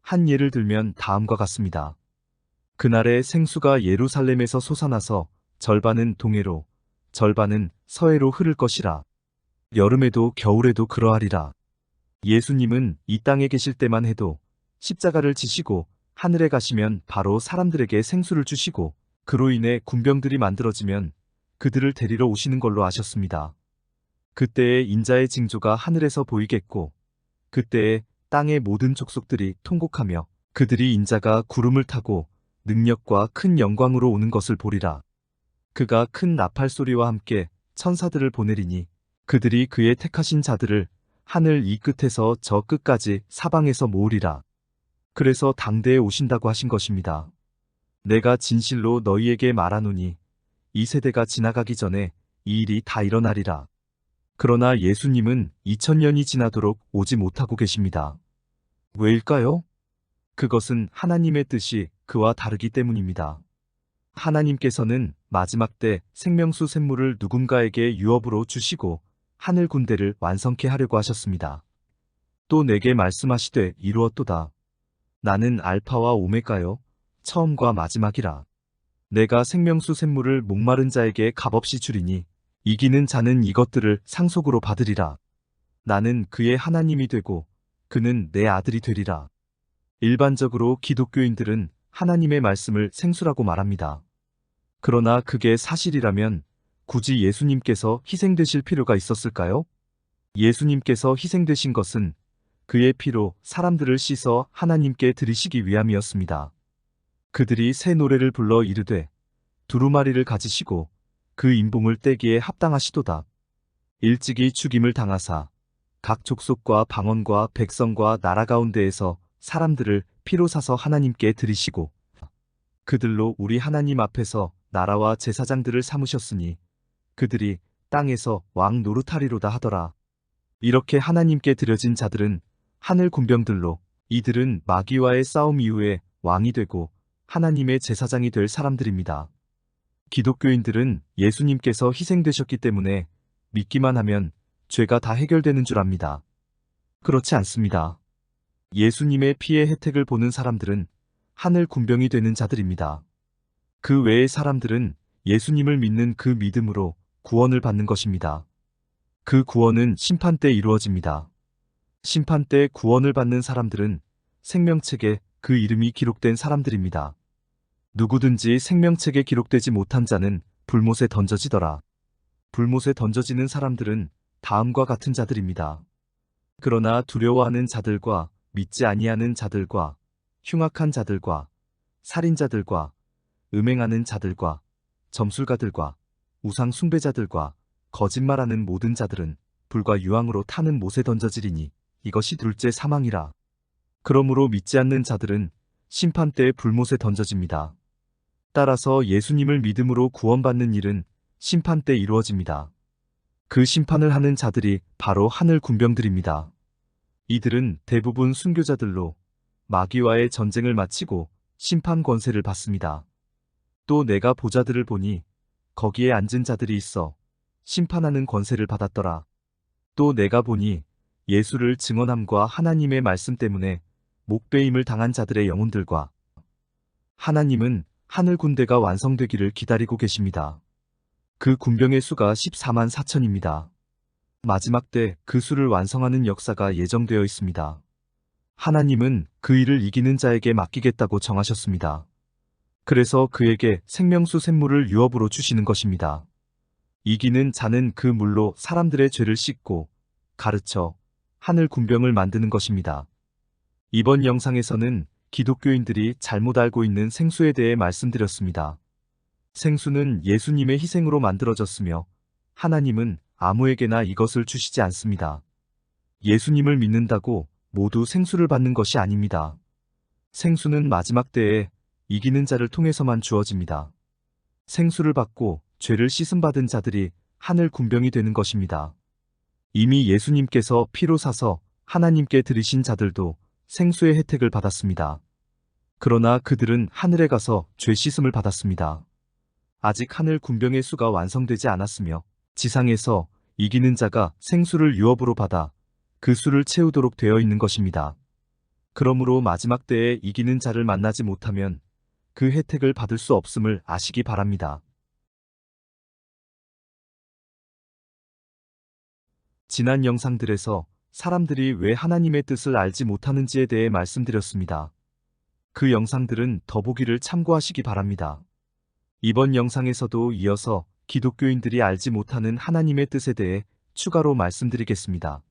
한 예를 들면 다음과 같습니다. 그날에 생수가 예루살렘에서 솟아나서 절반은 동해로 절반은 서해로 흐를 것이라. 여름에도 겨울에도 그러하리라. 예수님은 이 땅에 계실 때만 해도 십자가를 지시고 하늘에 가시면 바로 사람들에게 생수를 주시고 그로 인해 군병들이 만들어지면 그들을 데리러 오시는 걸로 아셨습니다. 그때에 인자의 징조가 하늘에서 보이겠고 그때에 땅의 모든 족속들이 통곡하며 그들이 인자가 구름을 타고 능력과 큰 영광으로 오는 것을 보리라. 그가 큰 나팔 소리와 함께 천사들을 보내리니 그들이 그의 택하신 자들을 하늘 이 끝에서 저 끝까지 사방에서 모으리라. 그래서 당대에 오신다고 하신 것입니다. 내가 진실로 너희에게 말하노니 이 세대가 지나가기 전에 이 일이 다 일어나리라. 그러나 예수님은 2000년이 지나도록 오지 못하고 계십니다. 왜일까요? 그것은 하나님의 뜻이 그와 다르기 때문입니다. 하나님께서는 마지막 때 생명수 샘물을 누군가에게 유업으로 주시고 하늘 군대를 완성케 하려고 하셨습니다. 또 내게 말씀하시되 이루었도다. 나는 알파와 오메가요 처음과 마지막이라. 내가 생명수 샘물을 목마른 자에게 값없이 주리니 이기는 자는 이것들을 상속으로 받으리라. 나는 그의 하나님이 되고 그는 내 아들이 되리라. 일반적으로 기독교인들은 하나님의 말씀을 생수라고 말합니다. 그러나 그게 사실이라면 굳이 예수님께서 희생되실 필요가 있었을까요? 예수님께서 희생되신 것은 그의 피로 사람들을 씻어 하나님께 드리시기 위함이었습니다. 그들이 새 노래를 불러 이르되 두루마리를 가지시고 그 인봉을 떼기에 합당하시도다. 일찍이 죽임을 당하사 각 족속과 방언과 백성과 나라 가운데에서 사람들을 피로 사서 하나님께 드리시고 그들로 우리 하나님 앞에서 나라와 제사장들을 삼으셨으니 그들이 땅에서 왕 노릇하리로다 하더라. 이렇게 하나님께 드려진 자들은 하늘 군병들로 이들은 마귀와의 싸움 이후에 왕이 되고 하나님의 제사장이 될 사람들입니다. 기독교인들은 예수님께서 희생되셨기 때문에 믿기만 하면 죄가 다 해결되는 줄 압니다. 그렇지 않습니다. 예수님의 피의 혜택을 보는 사람들은 하늘 군병이 되는 자들입니다. 그 외의 사람들은 예수님을 믿는 그 믿음으로 구원을 받는 것입니다. 그 구원은 심판 때 이루어집니다. 심판 때 구원을 받는 사람들은 생명책에 그 이름이 기록된 사람들입니다. 누구든지 생명책에 기록되지 못한 자는 불못에 던져지더라. 불못에 던져지는 사람들은 다음과 같은 자들입니다. 그러나 두려워하는 자들과 믿지 아니하는 자들과 흉악한 자들과 살인자들과 음행하는 자들과 점술가들과 우상 숭배자들과 거짓말하는 모든 자들은 불과 유황으로 타는 못에 던져지리니 이것이 둘째 사망이라. 그러므로 믿지 않는 자들은 심판 때에 불못에 던져집니다. 따라서 예수님을 믿음으로 구원받는 일은 심판 때 이루어집니다. 그 심판을 하는 자들이 바로 하늘 군병들입니다. 이들은 대부분 순교자들로 마귀와의 전쟁을 마치고 심판 권세를 받습니다. 또 내가 보좌들을 보니 거기에 앉은 자들이 있어 심판하는 권세를 받았더라. 또 내가 보니 예수를 증언함과 하나님의 말씀 때문에 목베임을 당한 자들의 영혼들과 하나님은 하늘 군대가 완성되기를 기다리고 계십니다. 그 군병의 수가 14만 4천입니다. 마지막 때 그 수를 완성하는 역사가 예정되어 있습니다. 하나님은 그 일을 이기는 자에게 맡기겠다고 정하셨습니다. 그래서 그에게 생명수 샘물을 유업으로 주시는 것입니다. 이기는 자는 그 물로 사람들의 죄를 씻고 가르쳐 하늘 군병을 만드는 것입니다. 이번 영상에서는 기독교인들이 잘못 알고 있는 생수에 대해 말씀드렸습니다. 생수는 예수님의 희생으로 만들어졌으며 하나님은 아무에게나 이것을 주시지 않습니다. 예수님을 믿는다고 모두 생수를 받는 것이 아닙니다. 생수는 마지막 때에 이기는 자를 통해서만 주어집니다. 생수를 받고 죄를 씻음받은 자들이 하늘 군병이 되는 것입니다. 이미 예수님께서 피로 사서 하나님께 드리신 자들도 생수의 혜택을 받았습니다. 그러나 그들은 하늘에 가서 죄 씻음을 받았습니다. 아직 하늘 군병의 수가 완성되지 않았으며 지상에서 이기는 자가 생수를 유업으로 받아 그 수를 채우도록 되어 있는 것입니다. 그러므로 마지막 때에 이기는 자를 만나지 못하면 그 혜택을 받을 수 없음을 아시기 바랍니다. 지난 영상들에서 사람들이 왜 하나님의 뜻을 알지 못하는지에 대해 말씀드렸습니다. 그 영상들은 더보기를 참고하시기 바랍니다. 이번 영상에서도 이어서 기독교인들이 알지 못하는 하나님의 뜻에 대해 추가로 말씀드리겠습니다.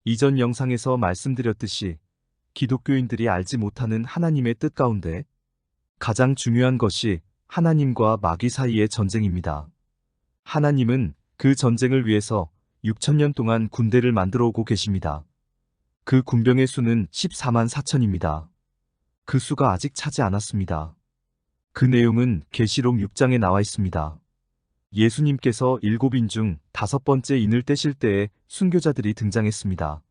이전 영상에서 말씀드렸듯이 기독교인들이 알지 못하는 하나님의 뜻 가운데 가장 중요한 것이 하나님과 마귀 사이의 전쟁입니다. 하나님은 그 전쟁을 위해서 6천년 동안 군대를 만들어 오고 계십니다. 그 군병의 수는 14만 4천입니다. 그 수가 아직 차지 않았습니다. 그 내용은 계시록 6장에 나와 있습니다. 예수님께서 7인 중 5번째 인을 떼실 때에 순교자들이 등장했습니다.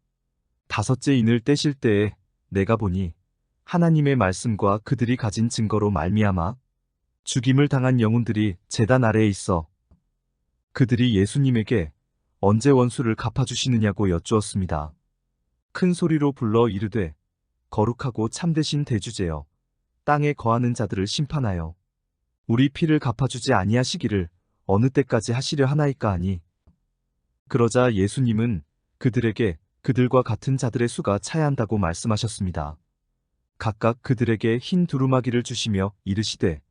5째 인을 떼실 때에 내가 보니 하나님의 말씀과 그들이 가진 증거로 말미암아 죽임을 당한 영혼들이 제단 아래에 있어 그들이 예수님에게 언제 원수를 갚아주시느냐고 여쭈었습니다. 큰 소리로 불러 이르되 거룩하고 참되신 대주제여 땅에 거하는 자들을 심판하여 우리 피를 갚아주지 아니하시기를 어느 때까지 하시려 하나이까 하니 그러자 예수님은 그들에게 그들과 같은 자들의 수가 차야 한다고 말씀하셨습니다. 각각 그들에게 흰 두루마기를 주시며 이르시되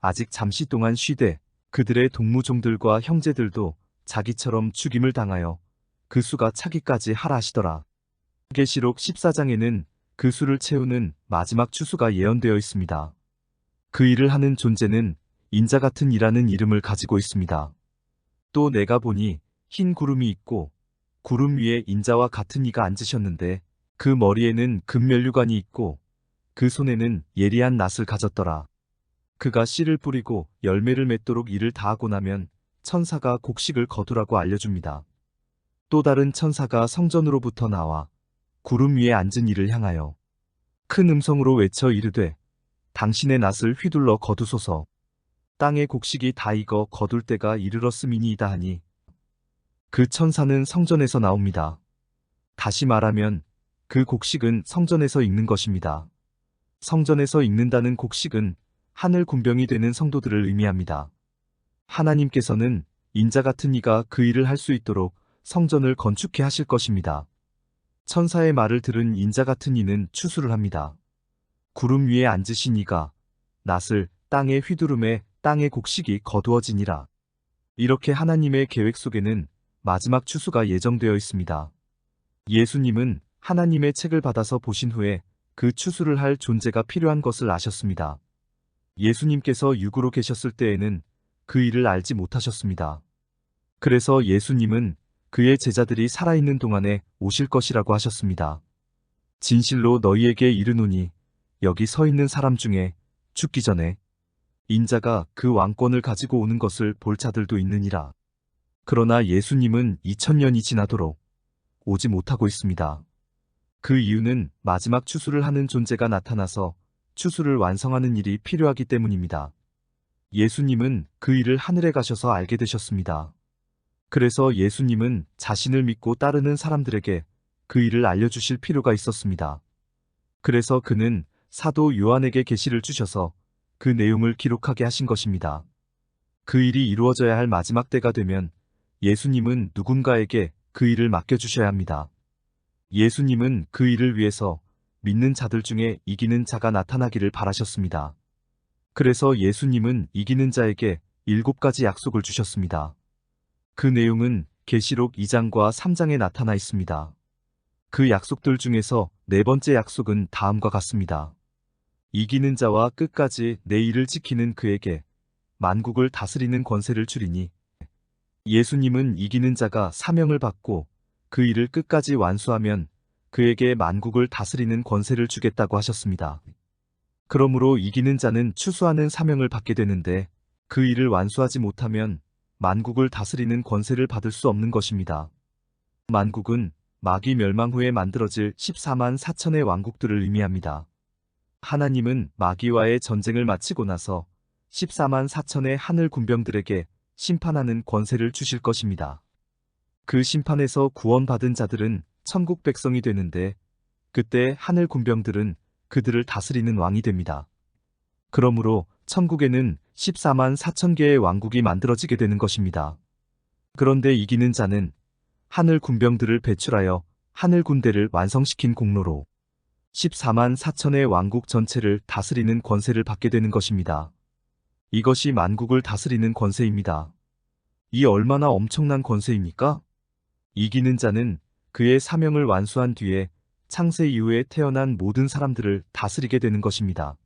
아직 잠시 동안 쉬되 그들의 동무종들과 형제들도 자기처럼 죽임을 당하여 그 수가 차기까지 하라 하시더라. 계시록 14장에는 그 수를 채우는 마지막 추수가 예언되어 있습니다. 그 일을 하는 존재는 인자 같은 이라는 이름을 가지고 있습니다. 또 내가 보니 흰 구름이 있고 구름 위에 인자와 같은 이가 앉으셨는데 그 머리에는 금면류관이 있고 그 손에는 예리한 낫을 가졌더라. 그가 씨를 뿌리고 열매를 맺도록 일을 다하고 나면 천사가 곡식을 거두라고 알려줍니다. 또 다른 천사가 성전으로부터 나와 구름 위에 앉은 이를 향하여 큰 음성으로 외쳐 이르되 당신의 낫을 휘둘러 거두소서. 땅의 곡식이 다 익어 거둘 때가 이르렀음이니이다 하니 그 천사는 성전에서 나옵니다. 다시 말하면 그 곡식은 성전에서 익는 것입니다. 성전에서 익는다는 곡식은 하늘 군병이 되는 성도들을 의미합니다. 하나님께서는 인자 같은 이가 그 일을 할 수 있도록 성전을 건축해 하실 것입니다. 천사의 말을 들은 인자 같은 이는 추수를 합니다. 구름 위에 앉으신 이가 낫을 땅에 휘두름에 땅의 곡식이 거두어지니라. 이렇게 하나님의 계획 속에는 마지막 추수가 예정되어 있습니다. 예수님은 하나님의 책을 받아서 보신 후에 그 추수를 할 존재가 필요한 것을 아셨습니다. 예수님께서 육으로 계셨을 때에는 그 일을 알지 못하셨습니다. 그래서 예수님은 그의 제자들이 살아있는 동안에 오실 것이라고 하셨습니다. 진실로 너희에게 이르노니 여기 서 있는 사람 중에 죽기 전에 인자가 그 왕권을 가지고 오는 것을 볼 자들도 있느니라. 그러나 예수님은 2000년이 지나도록 오지 못하고 있습니다. 그 이유는 마지막 추수를 하는 존재가 나타나서 추수를 완성하는 일이 필요하기 때문입니다. 예수님은 그 일을 하늘에 가셔서 알게 되셨습니다. 그래서 예수님은 자신을 믿고 따르는 사람들에게 그 일을 알려주실 필요가 있었습니다. 그래서 그는 사도 요한에게 계시를 주셔서 그 내용을 기록하게 하신 것입니다. 그 일이 이루어져야 할 마지막 때가 되면 예수님은 누군가에게 그 일을 맡겨주셔야 합니다. 예수님은 그 일을 위해서 믿는 자들 중에 이기는 자가 나타나기를 바라셨습니다. 그래서 예수님은 이기는 자에게 7가지 약속을 주셨습니다. 그 내용은 계시록 2장과 3장에 나타나 있습니다. 그 약속들 중에서 4번째 약속은 다음과 같습니다. 이기는 자와 끝까지 내 일을 지키는 그에게 만국을 다스리는 권세를 주리니 예수님은 이기는 자가 사명을 받고 그 일을 끝까지 완수하면 그에게 만국을 다스리는 권세를 주겠다고 하셨습니다. 그러므로 이기는 자는 추수하는 사명을 받게 되는데 그 일을 완수하지 못하면 만국을 다스리는 권세를 받을 수 없는 것입니다. 만국은 마귀 멸망 후에 만들어질 14만 4천의 왕국들을 의미합니다. 하나님은 마귀와의 전쟁을 마치고 나서 14만 4천의 하늘 군병들에게 심판하는 권세를 주실 것입니다. 그 심판에서 구원받은 자들은 천국 백성이 되는데 그때 하늘 군병들은 그들을 다스리는 왕이 됩니다. 그러므로 천국에는 14만 4천 개의 왕국이 만들어지게 되는 것입니다. 그런데 이기는 자는 하늘 군병들을 배출하여 하늘 군대를 완성시킨 공로로 14만 4천의 왕국 전체를 다스리는 권세를 받게 되는 것입니다. 이것이 만국을 다스리는 권세입니다. 이 얼마나 엄청난 권세입니까? 이기는 자는 그의 사명을 완수한 뒤에 창세 이후에 태어난 모든 사람들을 다스리게 되는 것입니다.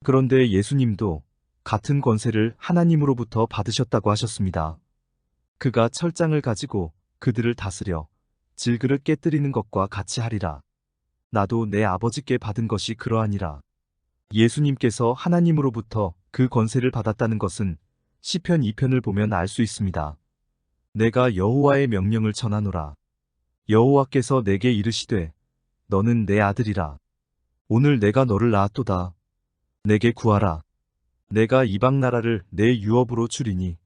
그런데 예수님도 같은 권세를 하나님으로부터 받으셨다고 하셨습니다. 그가 철장을 가지고 그들을 다스려 질그릇 깨뜨리는 것과 같이 하리라. 나도 내 아버지께 받은 것이 그러하니라. 예수님께서 하나님으로부터 그 권세를 받았다는 것은 시편 2편을 보면 알 수 있습니다. 내가 여호와의 명령을 전하노라. 여호와께서 내게 이르시되 너는 내 아들이라. 오늘 내가 너를 낳았도다. 내게 구하라. 내가 이방 나라를 내 유업으로 주리니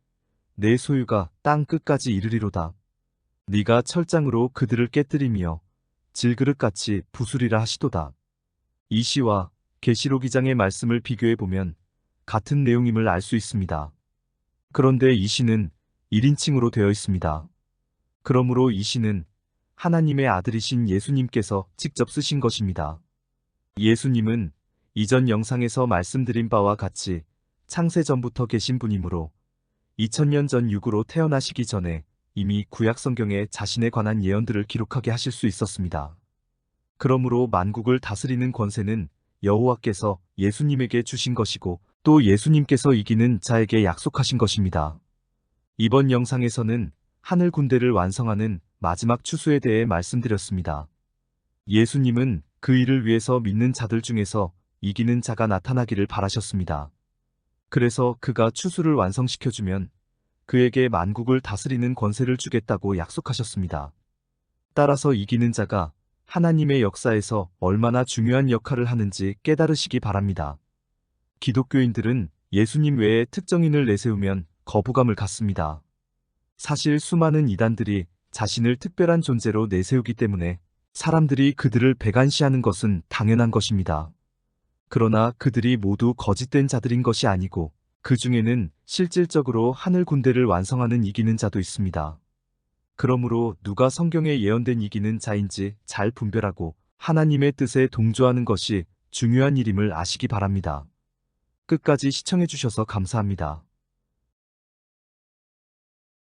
내 소유가 땅 끝까지 이르리로다. 네가 철장으로 그들을 깨뜨리며 질그릇같이 부수리라 하시도다. 이 시와 계시록 2장의 말씀을 비교해 보면 같은 내용임을 알 수 있습니다. 그런데 이 시는 1인칭으로 되어 있습니다. 그러므로 이 시는 하나님의 아들이신 예수님께서 직접 쓰신 것입니다. 예수님은 이전 영상에서 말씀드린 바와 같이 창세 전부터 계신 분이므로 2000년 전 육으로 태어나시기 전에 이미 구약 성경에 자신에 관한 예언들을 기록하게 하실 수 있었습니다. 그러므로 만국을 다스리는 권세는 여호와께서 예수님에게 주신 것이고 또 예수님께서 이기는 자에게 약속하신 것입니다. 이번 영상에서는 하늘 군대를 완성하는 마지막 추수에 대해 말씀드렸습니다. 예수님은 그 일을 위해서 믿는 자들 중에서 이기는 자가 나타나기를 바라셨습니다. 그래서 그가 추수를 완성시켜주면 그에게 만국을 다스리는 권세를 주겠다고 약속하셨습니다. 따라서 이기는 자가 하나님의 역사에서 얼마나 중요한 역할을 하는지 깨달으시기 바랍니다. 기독교인들은 예수님 외에 특정인을 내세우면 거부감을 갖습니다. 사실 수많은 이단들이 자신을 특별한 존재로 내세우기 때문에 사람들이 그들을 배관시하는 것은 당연한 것입니다. 그러나 그들이 모두 거짓된 자들인 것이 아니고 그 중에는 실질적으로 하늘 군대를 완성하는 이기는 자도 있습니다. 그러므로 누가 성경에 예언된 이기는 자인지 잘 분별하고 하나님의 뜻에 동조하는 것이 중요한 일임을 아시기 바랍니다. 끝까지 시청해주셔서 감사합니다.